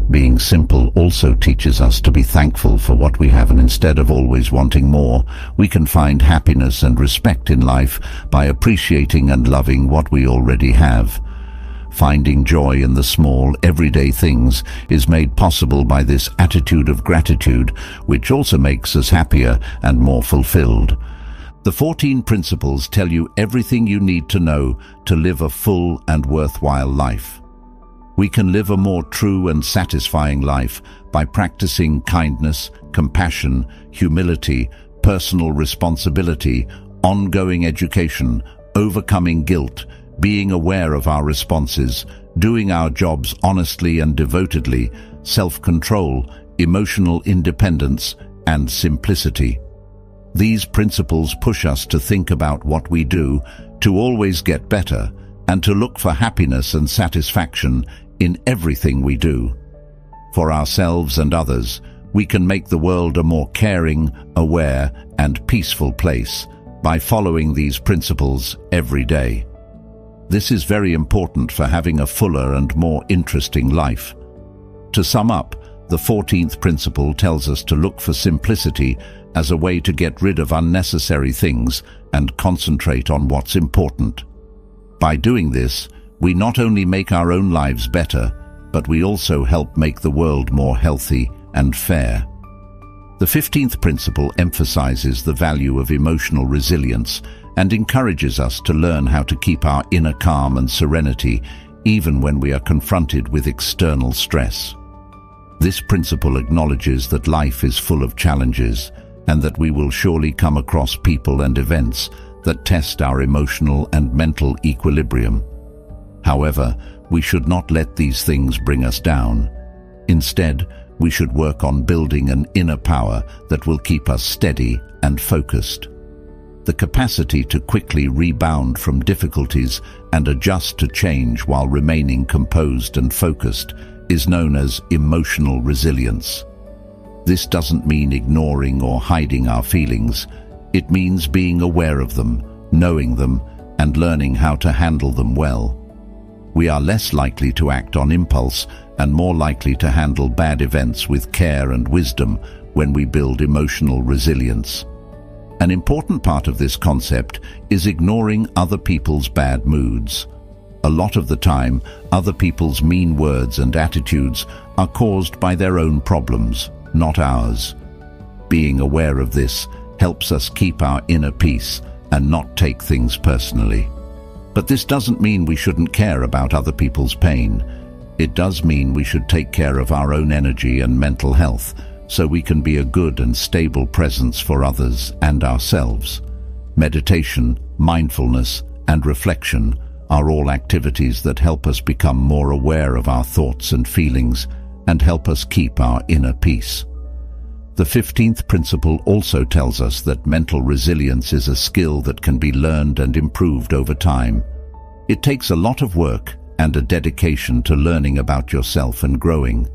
Being simple also teaches us to be thankful for what we have, and instead of always wanting more, we can find happiness and respect in life by appreciating and loving what we already have. Finding joy in the small, everyday things is made possible by this attitude of gratitude, which also makes us happier and more fulfilled. The 14 principles tell you everything you need to know to live a full and worthwhile life. We can live a more true and satisfying life by practicing kindness, compassion, humility, personal responsibility, ongoing education, overcoming guilt, being aware of our responses, doing our jobs honestly and devotedly, self-control, emotional independence, and simplicity. These principles push us to think about what we do, to always get better, and to look for happiness and satisfaction in everything we do. For ourselves and others, we can make the world a more caring, aware, and peaceful place by following these principles every day. This is very important for having a fuller and more interesting life. To sum up, the 14th principle tells us to look for simplicity as a way to get rid of unnecessary things and concentrate on what's important. By doing this, we not only make our own lives better, but we also help make the world more healthy and fair. The 15th principle emphasizes the value of emotional resilience and encourages us to learn how to keep our inner calm and serenity even when we are confronted with external stress. This principle acknowledges that life is full of challenges and that we will surely come across people and events that test our emotional and mental equilibrium. However, we should not let these things bring us down. Instead, we should work on building an inner power that will keep us steady and focused. The capacity to quickly rebound from difficulties and adjust to change while remaining composed and focused is known as emotional resilience. This doesn't mean ignoring or hiding our feelings. It means being aware of them, knowing them, and learning how to handle them well. We are less likely to act on impulse and more likely to handle bad events with care and wisdom when we build emotional resilience. An important part of this concept is ignoring other people's bad moods. A lot of the time, other people's mean words and attitudes are caused by their own problems, not ours. Being aware of this helps us keep our inner peace and not take things personally. But this doesn't mean we shouldn't care about other people's pain. It does mean we should take care of our own energy and mental health so we can be a good and stable presence for others and ourselves. Meditation, mindfulness, and reflection are all activities that help us become more aware of our thoughts and feelings and help us keep our inner peace. The 15th principle also tells us that mental resilience is a skill that can be learned and improved over time. It takes a lot of work and a dedication to learning about yourself and growing.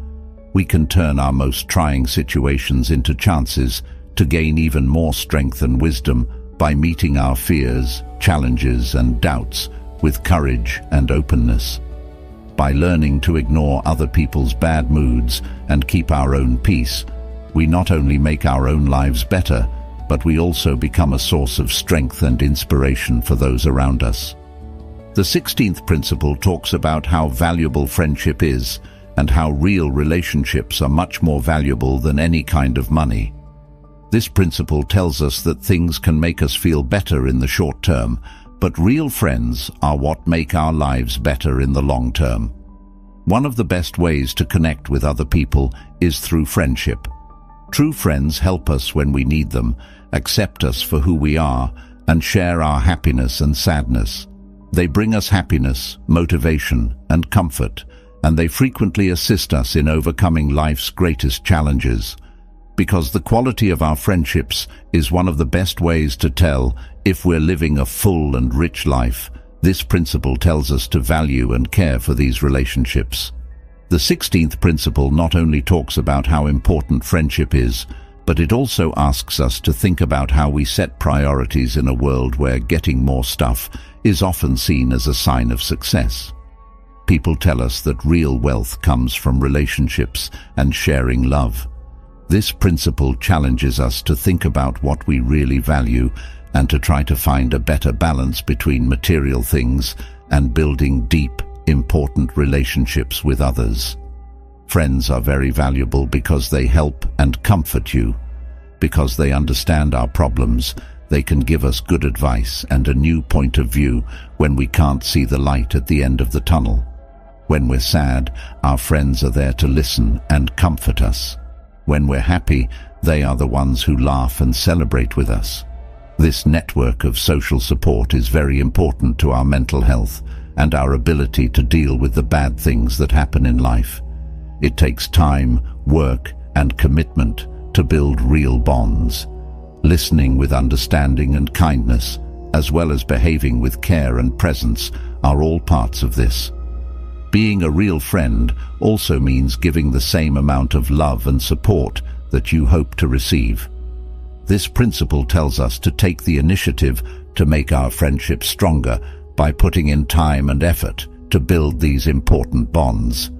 We can turn our most trying situations into chances to gain even more strength and wisdom by meeting our fears, challenges, and doubts with courage and openness. By learning to ignore other people's bad moods and keep our own peace, we not only make our own lives better, but we also become a source of strength and inspiration for those around us. The 16th principle talks about how valuable friendship is and how real relationships are much more valuable than any kind of money. This principle tells us that things can make us feel better in the short term, but real friends are what make our lives better in the long term. One of the best ways to connect with other people is through friendship. True friends help us when we need them, accept us for who we are, and share our happiness and sadness. They bring us happiness, motivation, and comfort, and they frequently assist us in overcoming life's greatest challenges. Because the quality of our friendships is one of the best ways to tell if we're living a full and rich life, this principle tells us to value and care for these relationships. The 16th principle not only talks about how important friendship is, but it also asks us to think about how we set priorities in a world where getting more stuff is often seen as a sign of success. People tell us that real wealth comes from relationships and sharing love. This principle challenges us to think about what we really value and to try to find a better balance between material things and building deep, important relationships with others. Friends are very valuable because they help and comfort you. Because they understand our problems, they can give us good advice and a new point of view when we can't see the light at the end of the tunnel. When we're sad, our friends are there to listen and comfort us. When we're happy, they are the ones who laugh and celebrate with us. This network of social support is very important to our mental health and our ability to deal with the bad things that happen in life. It takes time, work, and commitment to build real bonds. Listening with understanding and kindness, as well as behaving with care and presence, are all parts of this. Being a real friend also means giving the same amount of love and support that you hope to receive. This principle tells us to take the initiative to make our friendship stronger by putting in time and effort to build these important bonds.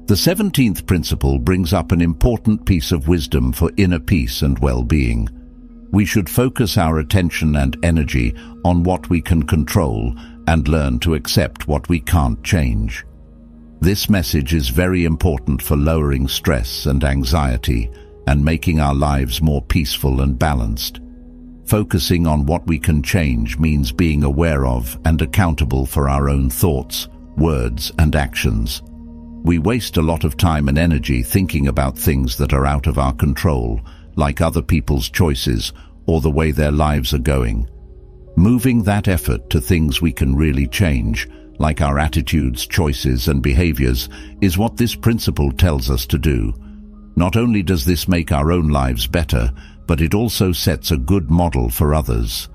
The 17th principle brings up an important piece of wisdom for inner peace and well-being. We should focus our attention and energy on what we can control and learn to accept what we can't change. This message is very important for lowering stress and anxiety and making our lives more peaceful and balanced. Focusing on what we can change means being aware of and accountable for our own thoughts, words, and actions. We waste a lot of time and energy thinking about things that are out of our control, like other people's choices or the way their lives are going. Moving that effort to things we can really change, like our attitudes, choices, and behaviors, is what this principle tells us to do. Not only does this make our own lives better, but it also sets a good model for others.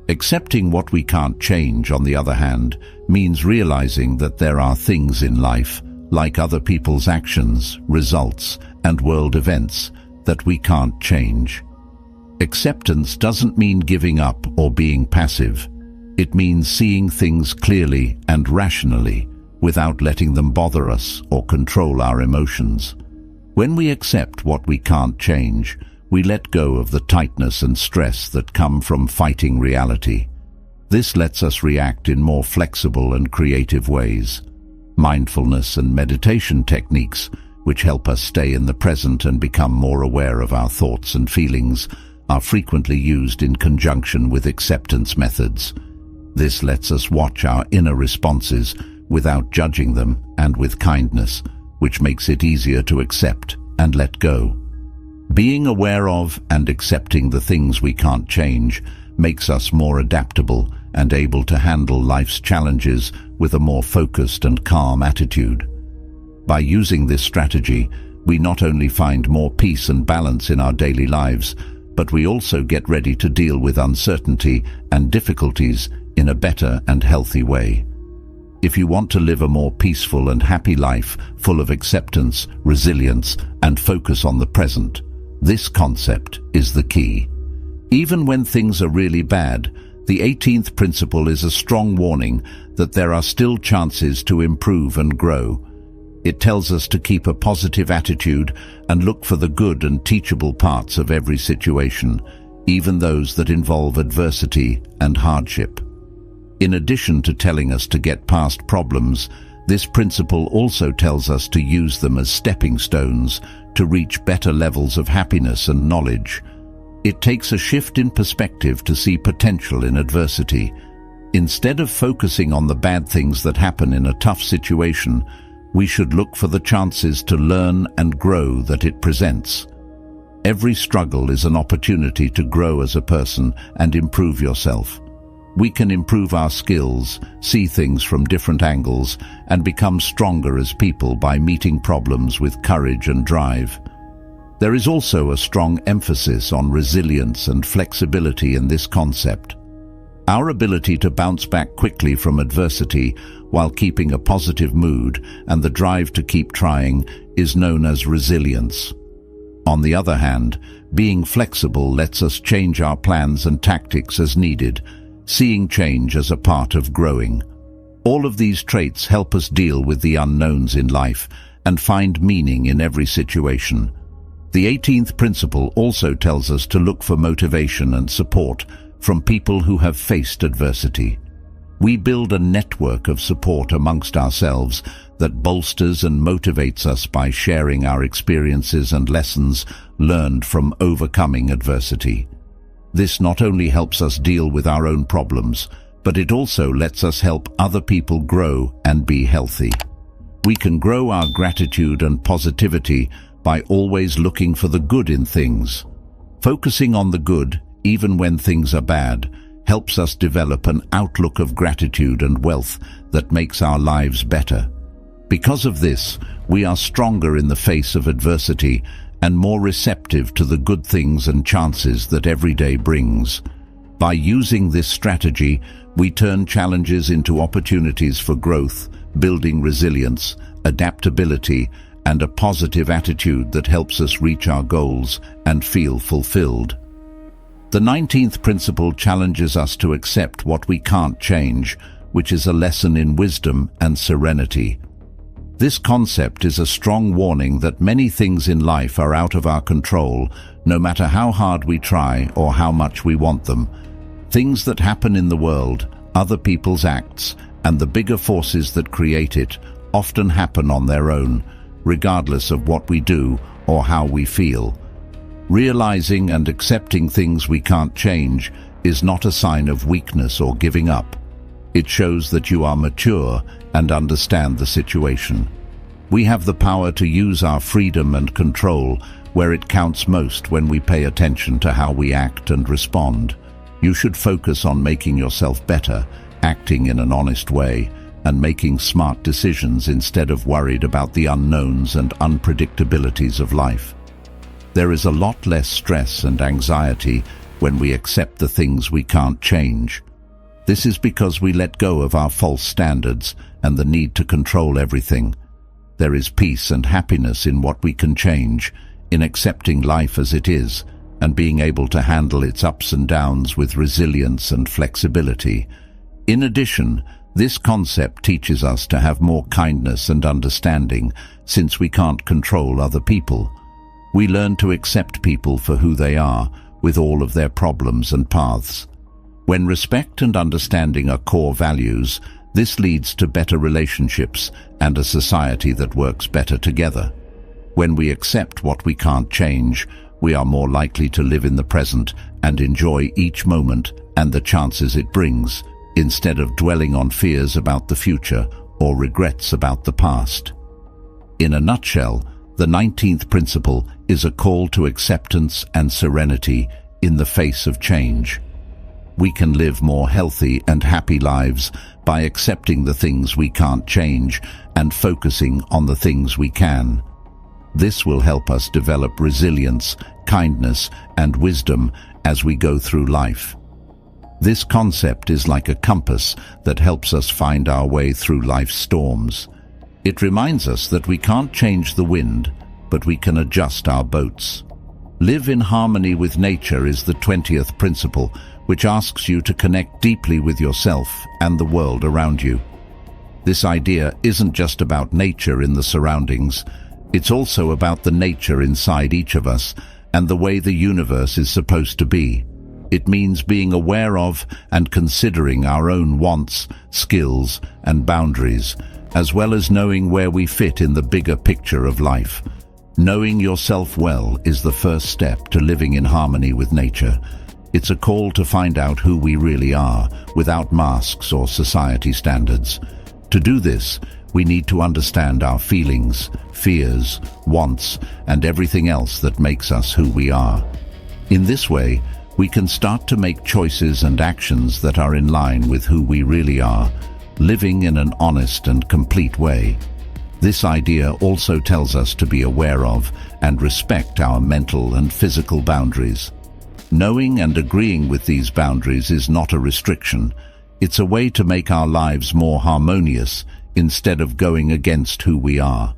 Accepting what we can't change, on the other hand, means realizing that there are things in life, like other people's actions, results, and world events, that we can't change. Acceptance doesn't mean giving up or being passive. It means seeing things clearly and rationally, without letting them bother us or control our emotions. When we accept what we can't change, we let go of the tightness and stress that come from fighting reality. This lets us react in more flexible and creative ways. Mindfulness and meditation techniques, which help us stay in the present and become more aware of our thoughts and feelings, are frequently used in conjunction with acceptance methods. This lets us watch our inner responses without judging them and with kindness, which makes it easier to accept and let go. Being aware of and accepting the things we can't change makes us more adaptable and able to handle life's challenges with a more focused and calm attitude. By using this strategy, we not only find more peace and balance in our daily lives, but we also get ready to deal with uncertainty and difficulties in a better and healthy way. If you want to live a more peaceful and happy life full of acceptance, resilience, and focus on the present, this concept is the key. Even when things are really bad, the 18th principle is a strong warning that there are still chances to improve and grow. It tells us to keep a positive attitude and look for the good and teachable parts of every situation, even those that involve adversity and hardship. In addition to telling us to get past problems, this principle also tells us to use them as stepping stones to reach better levels of happiness and knowledge. It takes a shift in perspective to see potential in adversity. Instead of focusing on the bad things that happen in a tough situation, we should look for the chances to learn and grow that it presents. Every struggle is an opportunity to grow as a person and improve yourself. We can improve our skills, see things from different angles, and become stronger as people by meeting problems with courage and drive. There is also a strong emphasis on resilience and flexibility in this concept. Our ability to bounce back quickly from adversity while keeping a positive mood and the drive to keep trying is known as resilience. On the other hand, being flexible lets us change our plans and tactics as needed, seeing change as a part of growing. All of these traits help us deal with the unknowns in life and find meaning in every situation. The 18th principle also tells us to look for motivation and support from people who have faced adversity. We build a network of support amongst ourselves that bolsters and motivates us by sharing our experiences and lessons learned from overcoming adversity. This not only helps us deal with our own problems, but it also lets us help other people grow and be healthy. We can grow our gratitude and positivity by always looking for the good in things. Focusing on the good, even when things are bad, helps us develop an outlook of gratitude and wealth that makes our lives better. Because of this, we are stronger in the face of adversity and more receptive to the good things and chances that every day brings. By using this strategy, we turn challenges into opportunities for growth, building resilience, adaptability, and a positive attitude that helps us reach our goals and feel fulfilled. The 19th principle challenges us to accept what we can't change, which is a lesson in wisdom and serenity. This concept is a strong warning that many things in life are out of our control, no matter how hard we try or how much we want them. Things that happen in the world, other people's acts, and the bigger forces that create it often happen on their own, regardless of what we do or how we feel. Realizing and accepting things we can't change is not a sign of weakness or giving up. It shows that you are mature and understand the situation. We have the power to use our freedom and control where it counts most when we pay attention to how we act and respond. You should focus on making yourself better, acting in an honest way, and making smart decisions instead of worried about the unknowns and unpredictabilities of life. There is a lot less stress and anxiety when we accept the things we can't change. This is because we let go of our false standards and the need to control everything. There is peace and happiness in what we can change, in accepting life as it is, and being able to handle its ups and downs with resilience and flexibility. In addition, this concept teaches us to have more kindness and understanding, since we can't control other people. We learn to accept people for who they are, with all of their problems and paths. When respect and understanding are core values, this leads to better relationships and a society that works better together. When we accept what we can't change, we are more likely to live in the present and enjoy each moment and the chances it brings, instead of dwelling on fears about the future or regrets about the past. In a nutshell, the 19th principle is a call to acceptance and serenity in the face of change. We can live more healthy and happy lives by accepting the things we can't change and focusing on the things we can. This will help us develop resilience, kindness, and wisdom as we go through life. This concept is like a compass that helps us find our way through life's storms. It reminds us that we can't change the wind, but we can adjust our boats. Live in harmony with nature is the 20th principle, which asks you to connect deeply with yourself and the world around you. This idea isn't just about nature in the surroundings, it's also about the nature inside each of us and the way the universe is supposed to be. It means being aware of and considering our own wants, skills, and boundaries, as well as knowing where we fit in the bigger picture of life. Knowing yourself well is the first step to living in harmony with nature. It's a call to find out who we really are, without masks or society standards. To do this, we need to understand our feelings, fears, wants, and everything else that makes us who we are. In this way, we can start to make choices and actions that are in line with who we really are, living in an honest and complete way. This idea also tells us to be aware of and respect our mental and physical boundaries. Knowing and agreeing with these boundaries is not a restriction. It's a way to make our lives more harmonious instead of going against who we are.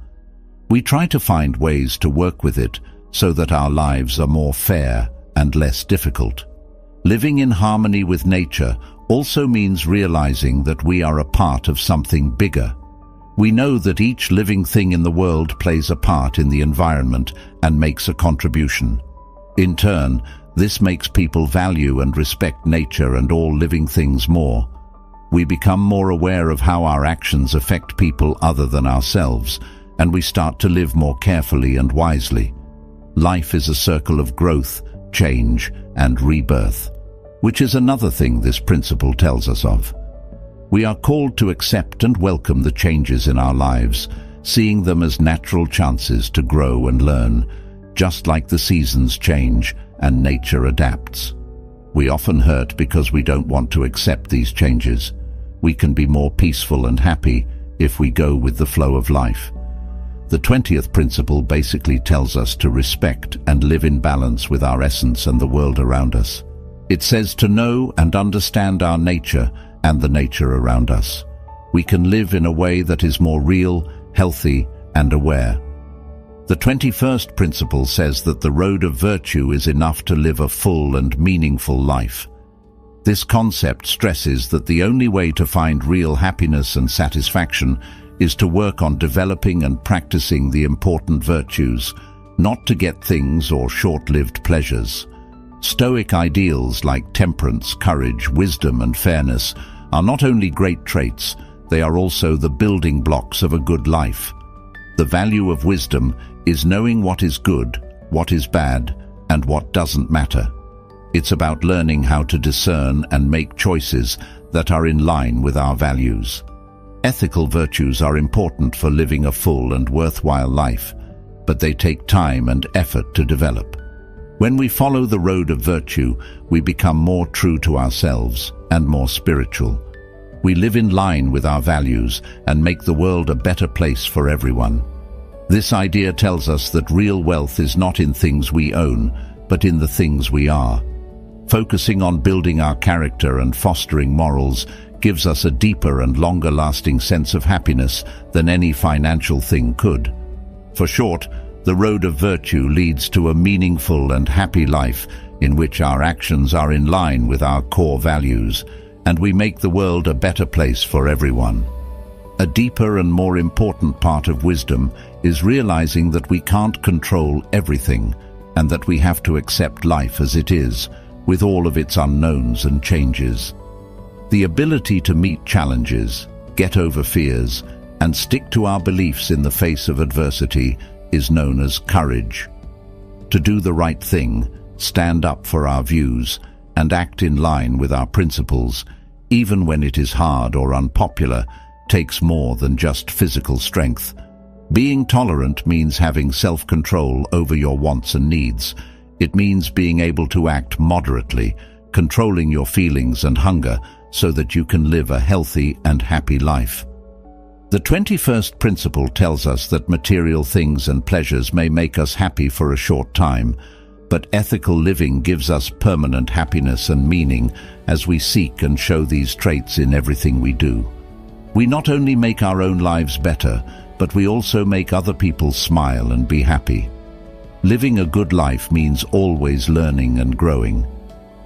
We try to find ways to work with it so that our lives are more fair and less difficult. Living in harmony with nature also means realizing that we are a part of something bigger. We know that each living thing in the world plays a part in the environment and makes a contribution. In turn, this makes people value and respect nature and all living things more. We become more aware of how our actions affect people other than ourselves, and we start to live more carefully and wisely. Life is a circle of growth, change, and rebirth, which is another thing this principle tells us of. We are called to accept and welcome the changes in our lives, seeing them as natural chances to grow and learn, just like the seasons change and nature adapts. We often hurt because we don't want to accept these changes. We can be more peaceful and happy if we go with the flow of life. The 20th principle basically tells us to respect and live in balance with our essence and the world around us. It says to know and understand our nature and the nature around us. We can live in a way that is more real, healthy, and aware. The 21st principle says that the road of virtue is enough to live a full and meaningful life. This concept stresses that the only way to find real happiness and satisfaction is to work on developing and practicing the important virtues, not to get things or short-lived pleasures. Stoic ideals like temperance, courage, wisdom, and fairness are not only great traits, they are also the building blocks of a good life. The value of wisdom is knowing what is good, what is bad, and what doesn't matter. It's about learning how to discern and make choices that are in line with our values. Ethical virtues are important for living a full and worthwhile life, but they take time and effort to develop. When we follow the road of virtue, we become more true to ourselves and more spiritual. We live in line with our values and make the world a better place for everyone. This idea tells us that real wealth is not in things we own, but in the things we are. Focusing on building our character and fostering morals gives us a deeper and longer-lasting sense of happiness than any financial thing could. For short, the road of virtue leads to a meaningful and happy life in which our actions are in line with our core values, and we make the world a better place for everyone. A deeper and more important part of wisdom is realizing that we can't control everything, and that we have to accept life as it is, with all of its unknowns and changes. The ability to meet challenges, get over fears, and stick to our beliefs in the face of adversity is known as courage. To do the right thing, stand up for our views, and act in line with our principles, even when it is hard or unpopular, takes more than just physical strength. Being tolerant means having self-control over your wants and needs. It means being able to act moderately, controlling your feelings and hunger so that you can live a healthy and happy life. The 21st principle tells us that material things and pleasures may make us happy for a short time, but ethical living gives us permanent happiness and meaning as we seek and show these traits in everything we do. We not only make our own lives better, but we also make other people smile and be happy. Living a good life means always learning and growing.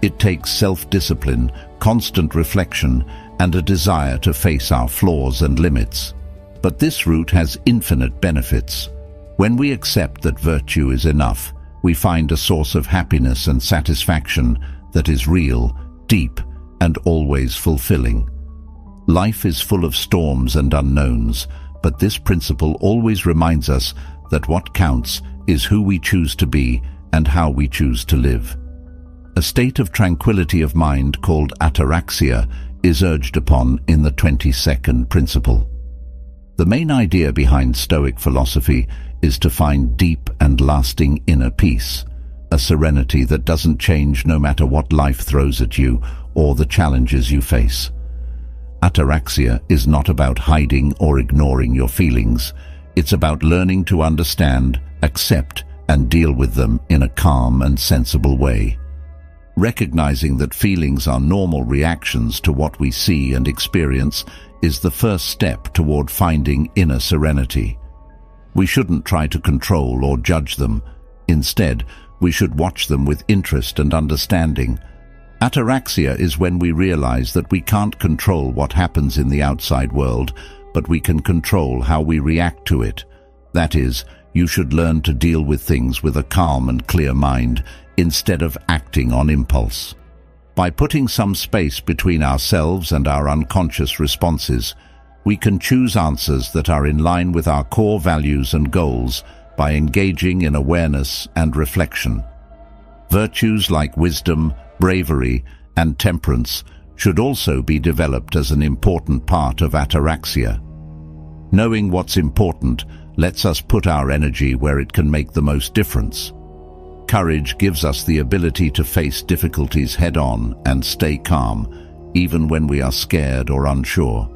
It takes self-discipline, constant reflection, and a desire to face our flaws and limits. But this route has infinite benefits. When we accept that virtue is enough, we find a source of happiness and satisfaction that is real, deep, and always fulfilling. Life is full of storms and unknowns, but this principle always reminds us that what counts is who we choose to be and how we choose to live. A state of tranquility of mind called ataraxia is urged upon in the 22nd principle. The main idea behind Stoic philosophy is to find deep and lasting inner peace, a serenity that doesn't change no matter what life throws at you or the challenges you face. Ataraxia is not about hiding or ignoring your feelings. It's about learning to understand, accept, and deal with them in a calm and sensible way. Recognizing that feelings are normal reactions to what we see and experience is the first step toward finding inner serenity. We shouldn't try to control or judge them. Instead, we should watch them with interest and understanding. Ataraxia is when we realize that we can't control what happens in the outside world, but we can control how we react to it. That is, you should learn to deal with things with a calm and clear mind, instead of acting on impulse. By putting some space between ourselves and our unconscious responses, we can choose answers that are in line with our core values and goals by engaging in awareness and reflection. Virtues like wisdom, bravery, and temperance should also be developed as an important part of ataraxia. Knowing what's important lets us put our energy where it can make the most difference. Courage gives us the ability to face difficulties head-on and stay calm, even when we are scared or unsure.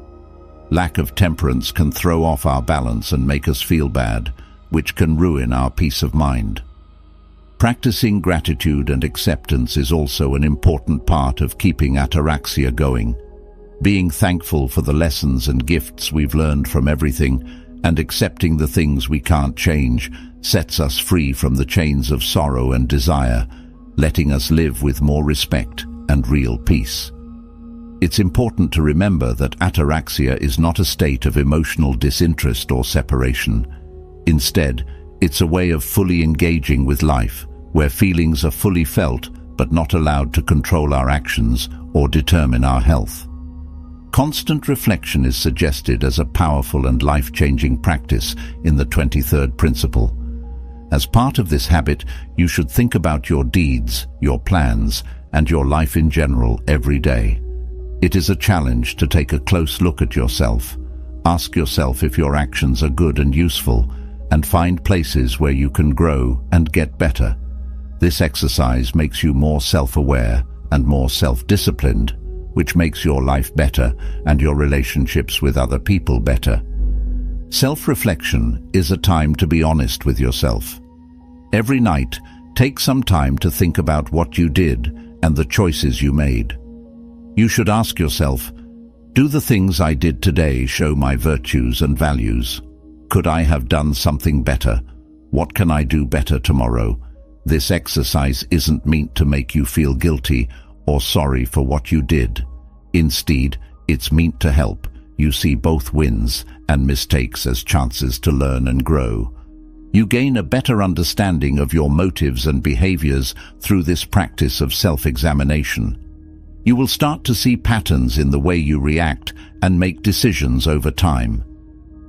Lack of temperance can throw off our balance and make us feel bad, which can ruin our peace of mind. Practicing gratitude and acceptance is also an important part of keeping ataraxia going. Being thankful for the lessons and gifts we've learned from everything and accepting the things we can't change sets us free from the chains of sorrow and desire, letting us live with more respect and real peace. It's important to remember that ataraxia is not a state of emotional disinterest or separation. Instead, it's a way of fully engaging with life, where feelings are fully felt but not allowed to control our actions or determine our health. Constant reflection is suggested as a powerful and life-changing practice in the 23rd principle. As part of this habit, you should think about your deeds, your plans, and your life in general every day. It is a challenge to take a close look at yourself. Ask yourself if your actions are good and useful, and find places where you can grow and get better. This exercise makes you more self-aware and more self-disciplined, which makes your life better and your relationships with other people better. Self-reflection is a time to be honest with yourself. Every night, take some time to think about what you did and the choices you made. You should ask yourself, do the things I did today show my virtues and values? Could I have done something better? What can I do better tomorrow? This exercise isn't meant to make you feel guilty or sorry for what you did. Instead, it's meant to help you see both wins and mistakes as chances to learn and grow. You gain a better understanding of your motives and behaviors through this practice of self-examination. You will start to see patterns in the way you react and make decisions over time.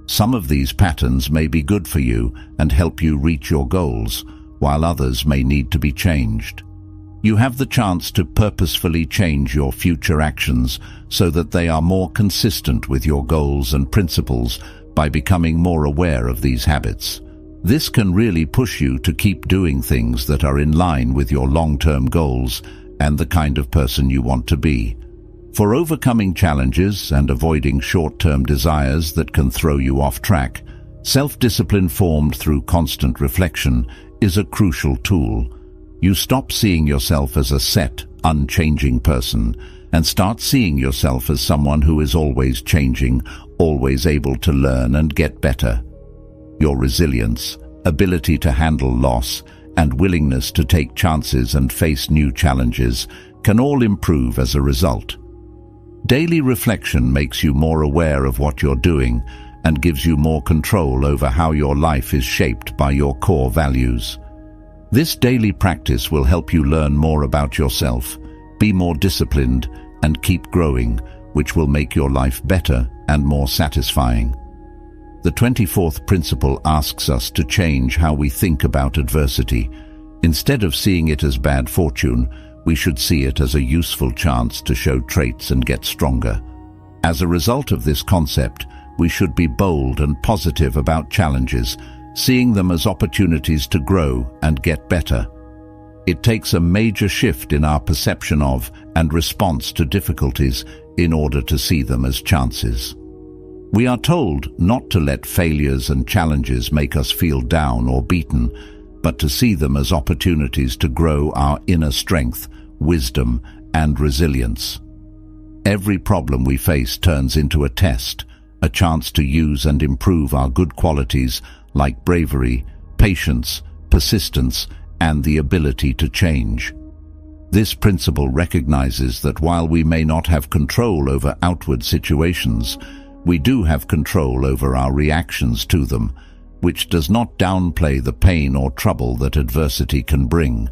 Some of these patterns may be good for you and help you reach your goals, while others may need to be changed. You have the chance to purposefully change your future actions so that they are more consistent with your goals and principles by becoming more aware of these habits. This can really push you to keep doing things that are in line with your long-term goals and the kind of person you want to be. For overcoming challenges and avoiding short-term desires that can throw you off track, self-discipline formed through constant reflection is a crucial tool. You stop seeing yourself as a set, unchanging person and start seeing yourself as someone who is always changing, always able to learn and get better. Your resilience, ability to handle loss, and willingness to take chances and face new challenges can all improve as a result. Daily reflection makes you more aware of what you're doing and gives you more control over how your life is shaped by your core values. This daily practice will help you learn more about yourself, be more disciplined, and keep growing, which will make your life better and more satisfying. The 24th principle asks us to change how we think about adversity. Instead of seeing it as bad fortune, we should see it as a useful chance to show traits and get stronger. As a result of this concept, we should be bold and positive about challenges, seeing them as opportunities to grow and get better. It takes a major shift in our perception of and response to difficulties in order to see them as chances. We are told not to let failures and challenges make us feel down or beaten, but to see them as opportunities to grow our inner strength, wisdom, and resilience. Every problem we face turns into a test, a chance to use and improve our good qualities like bravery, patience, persistence, and the ability to change. This principle recognizes that while we may not have control over outward situations, we do have control over our reactions to them, which does not downplay the pain or trouble that adversity can bring.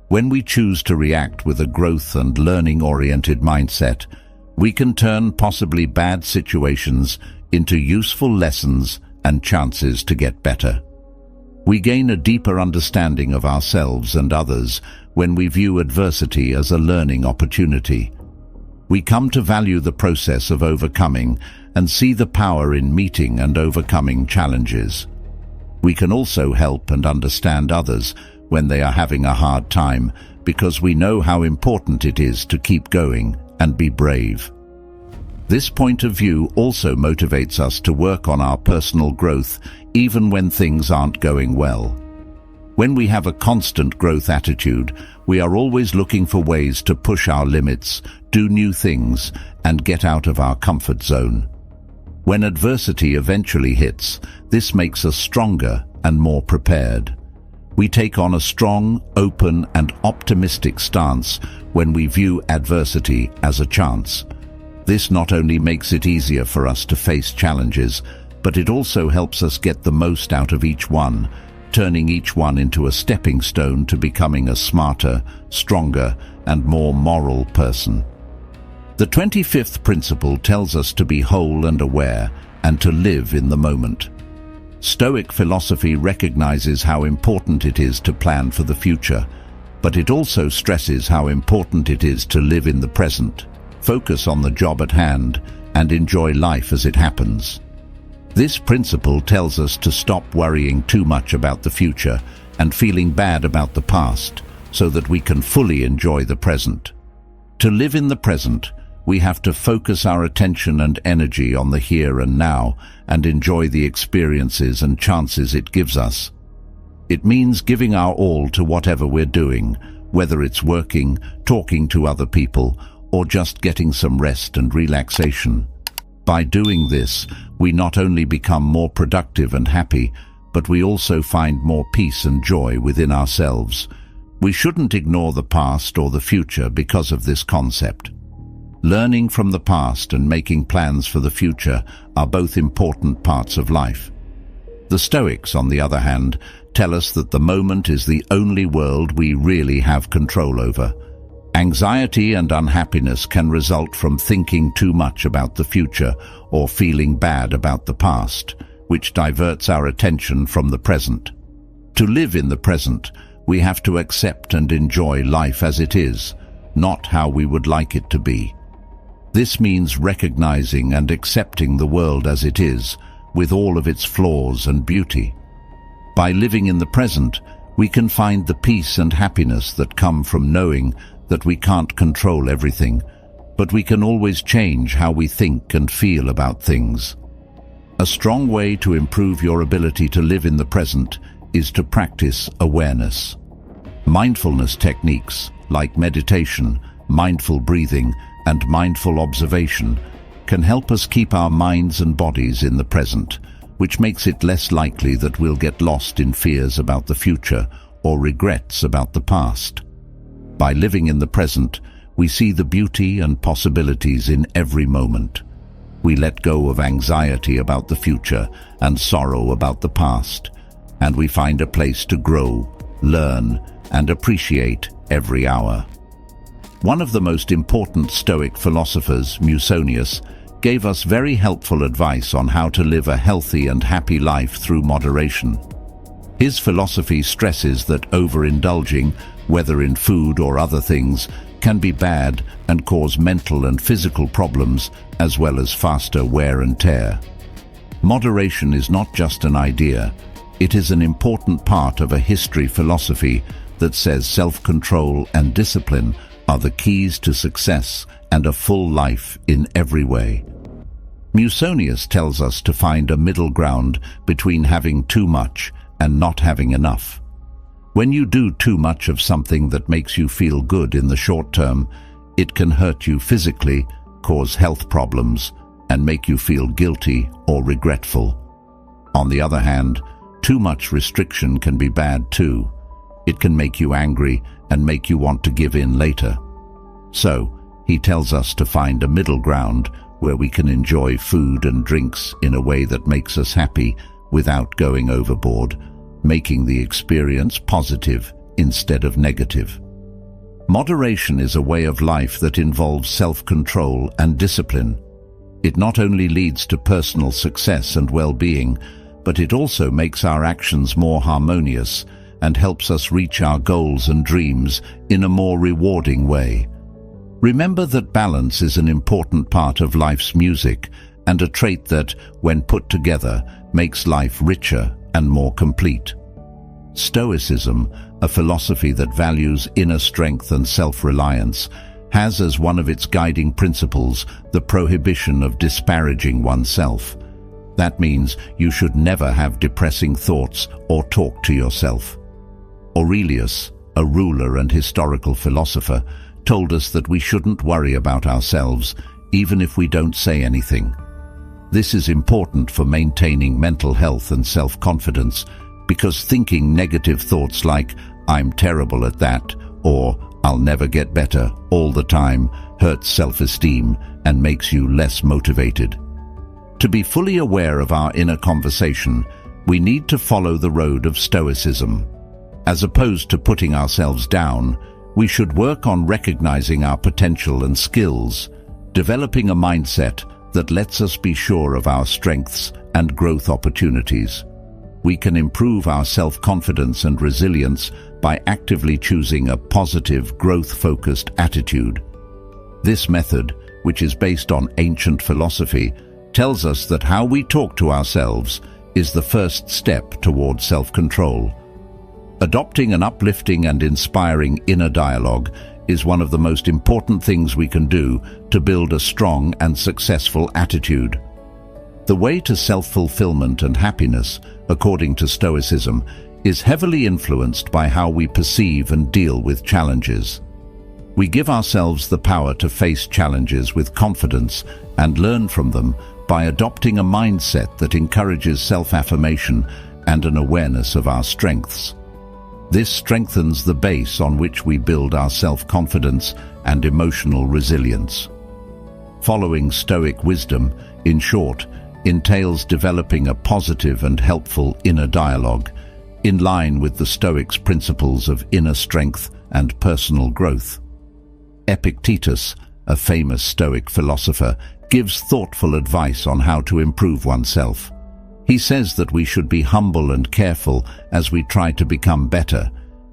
When we choose to react with a growth and learning-oriented mindset, we can turn possibly bad situations into useful lessons and chances to get better. We gain a deeper understanding of ourselves and others when we view adversity as a learning opportunity. We come to value the process of overcoming and see the power in meeting and overcoming challenges. We can also help and understand others when they are having a hard time because we know how important it is to keep going and be brave. This point of view also motivates us to work on our personal growth even when things aren't going well. When we have a constant growth attitude, we are always looking for ways to push our limits, do new things, and get out of our comfort zone. When adversity eventually hits, this makes us stronger and more prepared. We take on a strong, open, and optimistic stance when we view adversity as a chance. This not only makes it easier for us to face challenges, but it also helps us get the most out of each one, turning each one into a stepping stone to becoming a smarter, stronger, and more moral person. The 25th principle tells us to be whole and aware and to live in the moment. Stoic philosophy recognizes how important it is to plan for the future, but it also stresses how important it is to live in the present, focus on the job at hand, and enjoy life as it happens. This principle tells us to stop worrying too much about the future and feeling bad about the past so that we can fully enjoy the present. To live in the present, we have to focus our attention and energy on the here and now and enjoy the experiences and chances it gives us. It means giving our all to whatever we're doing, whether it's working, talking to other people, or just getting some rest and relaxation. By doing this, we not only become more productive and happy, but we also find more peace and joy within ourselves. We shouldn't ignore the past or the future because of this concept. Learning from the past and making plans for the future are both important parts of life. The Stoics, on the other hand, tell us that the moment is the only world we really have control over. Anxiety and unhappiness can result from thinking too much about the future or feeling bad about the past, which diverts our attention from the present. To live in the present, we have to accept and enjoy life as it is, not how we would like it to be. This means recognizing and accepting the world as it is, with all of its flaws and beauty. By living in the present, we can find the peace and happiness that come from knowing that we can't control everything, but we can always change how we think and feel about things. A strong way to improve your ability to live in the present is to practice awareness. Mindfulness techniques like meditation, mindful breathing, and mindful observation can help us keep our minds and bodies in the present, which makes it less likely that we'll get lost in fears about the future or regrets about the past. By living in the present, We see the beauty and possibilities in every moment. We let go of anxiety about the future and sorrow about the past, and we find a place to grow, learn, and appreciate every hour. One of the most important Stoic philosophers, Musonius, gave us very helpful advice on how to live a healthy and happy life through moderation. His philosophy stresses that overindulging, whether in food or other things, can be bad and cause mental and physical problems as well as faster wear and tear. Moderation is not just an idea, it is an important part of a history philosophy that says self-control and discipline are the keys to success and a full life in every way. Musonius tells us to find a middle ground between having too much and not having enough. When you do too much of something that makes you feel good in the short term, it can hurt you physically, cause health problems, and make you feel guilty or regretful. On the other hand, too much restriction can be bad too. It can make you angry and make you want to give in later. So, he tells us to find a middle ground where we can enjoy food and drinks in a way that makes us happy without going overboard, making the experience positive instead of negative. Moderation is a way of life that involves self-control and discipline. It not only leads to personal success and well-being, but it also makes our actions more harmonious and helps us reach our goals and dreams in a more rewarding way. Remember that balance is an important part of life's music and a trait that, when put together, makes life richer and more complete. Stoicism, a philosophy that values inner strength and self-reliance, has as one of its guiding principles the prohibition of disparaging oneself. That means you should never have depressing thoughts or talk to yourself. Aurelius, a ruler and historical philosopher, told us that we shouldn't worry about ourselves, even if we don't say anything. This is important for maintaining mental health and self-confidence, because thinking negative thoughts like, "I'm terrible at that," or "I'll never get better" all the time hurts self-esteem and makes you less motivated. To be fully aware of our inner conversation, we need to follow the road of Stoicism. As opposed to putting ourselves down, we should work on recognizing our potential and skills, developing a mindset that lets us be sure of our strengths and growth opportunities. We can improve our self-confidence and resilience by actively choosing a positive, growth-focused attitude. This method, which is based on ancient philosophy, tells us that how we talk to ourselves is the first step toward self-control. Adopting an uplifting and inspiring inner dialogue is one of the most important things we can do to build a strong and successful attitude. The way to self-fulfillment and happiness, according to Stoicism, is heavily influenced by how we perceive and deal with challenges. We give ourselves the power to face challenges with confidence and learn from them by adopting a mindset that encourages self-affirmation and an awareness of our strengths. This strengthens the base on which we build our self-confidence and emotional resilience. Following Stoic wisdom, in short, entails developing a positive and helpful inner dialogue, in line with the Stoics' principles of inner strength and personal growth. Epictetus, a famous Stoic philosopher, gives thoughtful advice on how to improve oneself. He says that we should be humble and careful as we try to become better.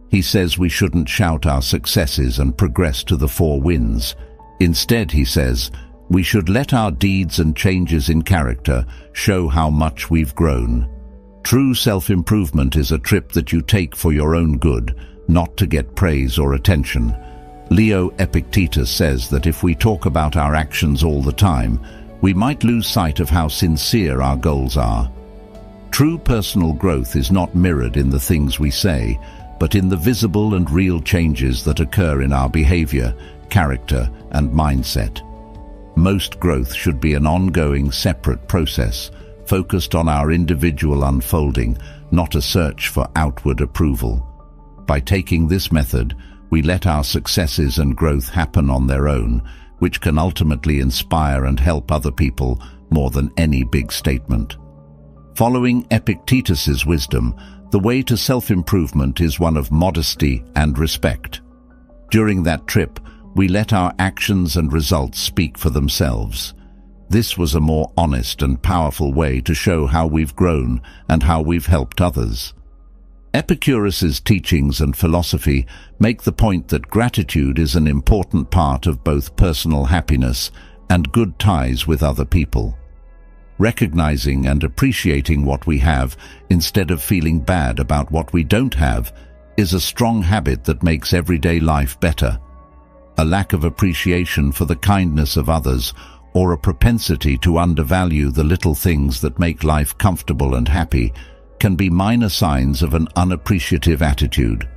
He says we shouldn't shout our successes and progress to the four winds. Instead, he says, we should let our deeds and changes in character show how much we've grown. True self-improvement is a trip that you take for your own good, not to get praise or attention. Leo Epictetus says that if we talk about our actions all the time, we might lose sight of how sincere our goals are. True personal growth is not mirrored in the things we say, but in the visible and real changes that occur in our behavior, character, and mindset. Most growth should be an ongoing, separate process, focused on our individual unfolding, not a search for outward approval. By taking this method, We let our successes and growth happen on their own, which can ultimately inspire and help other people more than any big statement. Following Epictetus's wisdom, the way to self-improvement is one of modesty and respect. During that trip, we let our actions and results speak for themselves. This was a more honest and powerful way to show how we've grown and how we've helped others. Epicurus's teachings and philosophy make the point that gratitude is an important part of both personal happiness and good ties with other people. Recognizing and appreciating what we have instead of feeling bad about what we don't have is a strong habit that makes everyday life better. A lack of appreciation for the kindness of others or a propensity to undervalue the little things that make life comfortable and happy can be minor signs of an unappreciative attitude.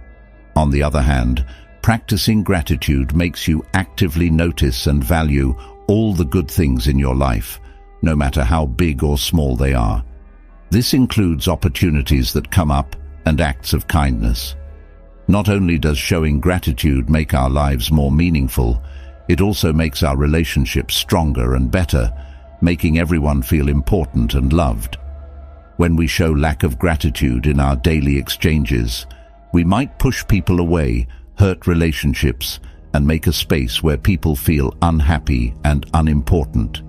On the other hand, practicing gratitude makes you actively notice and value all the good things in your life, no matter how big or small they are. This includes opportunities that come up and acts of kindness. Not only does showing gratitude make our lives more meaningful, it also makes our relationships stronger and better, making everyone feel important and loved. When we show lack of gratitude in our daily exchanges, we might push people away, hurt relationships, and make a space where people feel unhappy and unimportant.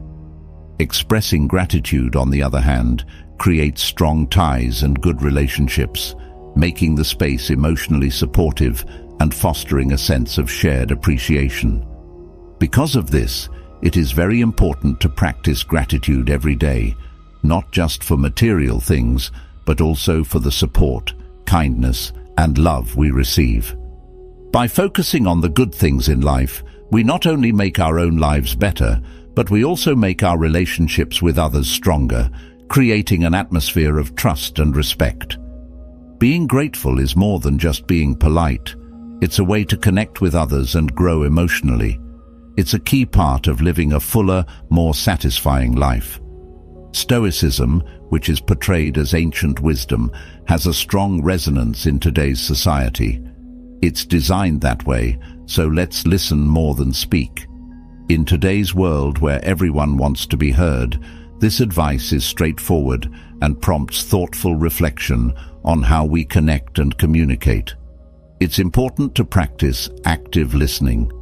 Expressing gratitude, on the other hand, creates strong ties and good relationships, making the space emotionally supportive and fostering a sense of shared appreciation. Because of this, it is very important to practice gratitude every day, not just for material things, but also for the support, kindness, and love we receive. By focusing on the good things in life, we not only make our own lives better, but we also make our relationships with others stronger, creating an atmosphere of trust and respect. Being grateful is more than just being polite. It's a way to connect with others and grow emotionally. It's a key part of living a fuller, more satisfying life. Stoicism, which is portrayed as ancient wisdom, has a strong resonance in today's society. It's designed that way, so let's listen more than speak. In today's world where everyone wants to be heard, this advice is straightforward and prompts thoughtful reflection on how we connect and communicate. It's important to practice active listening.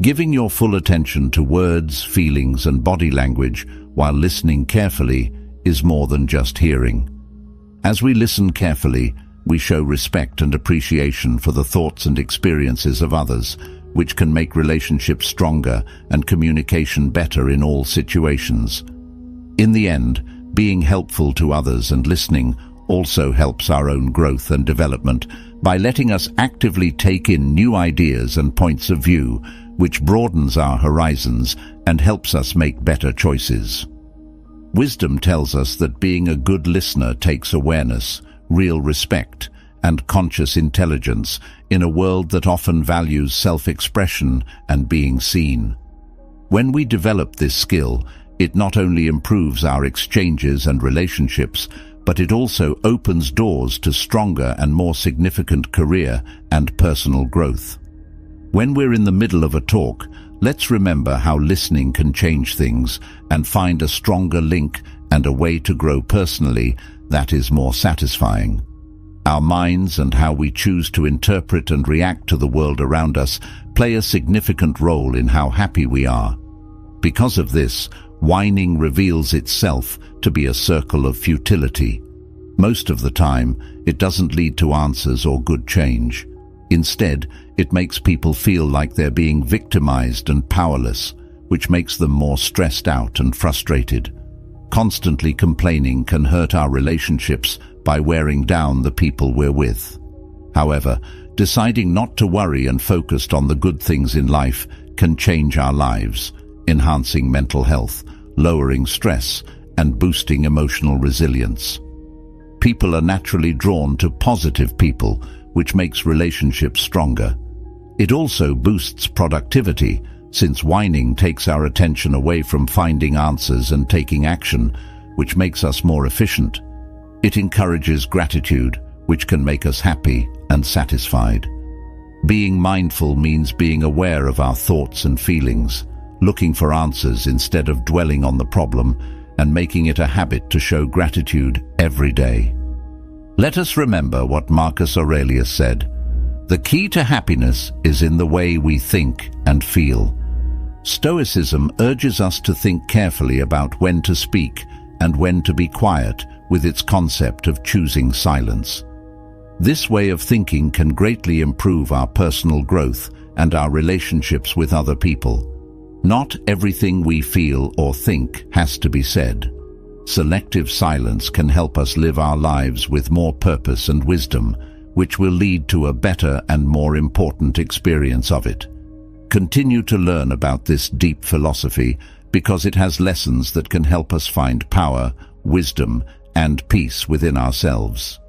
Giving your full attention to words, feelings, and body language while listening carefully is more than just hearing. As we listen carefully, we show respect and appreciation for the thoughts and experiences of others, which can make relationships stronger and communication better in all situations. In the end, being helpful to others and listening also helps our own growth and development by letting us actively take in new ideas and points of view, which broadens our horizons and helps us make better choices. Wisdom tells us that being a good listener takes awareness, real respect, and conscious intelligence in a world that often values self-expression and being seen. When we develop this skill, it not only improves our exchanges and relationships, but it also opens doors to stronger and more significant career and personal growth. When we're in the middle of a talk, let's remember how listening can change things and find a stronger link and a way to grow personally that is more satisfying. Our minds and how we choose to interpret and react to the world around us play a significant role in how happy we are. Because of this, whining reveals itself to be a circle of futility. Most of the time, it doesn't lead to answers or good change. Instead, it makes people feel like they're being victimized and powerless, which makes them more stressed out and frustrated. Constantly complaining can hurt our relationships by wearing down the people we're with. However, deciding not to worry and focus on the good things in life can change our lives, enhancing mental health, lowering stress, and boosting emotional resilience. People are naturally drawn to positive people, which makes relationships stronger. It also boosts productivity, since whining takes our attention away from finding answers and taking action, which makes us more efficient. It encourages gratitude, which can make us happy and satisfied. Being mindful means being aware of our thoughts and feelings, looking for answers instead of dwelling on the problem, and making it a habit to show gratitude every day. Let us remember what Marcus Aurelius said: "The key to happiness is in the way we think and feel." Stoicism urges us to think carefully about when to speak and when to be quiet, with its concept of choosing silence. This way of thinking can greatly improve our personal growth and our relationships with other people. Not everything we feel or think has to be said. Selective silence can help us live our lives with more purpose and wisdom, which will lead to a better and more important experience of it. Continue to learn about this deep philosophy because it has lessons that can help us find power, wisdom, and peace within ourselves.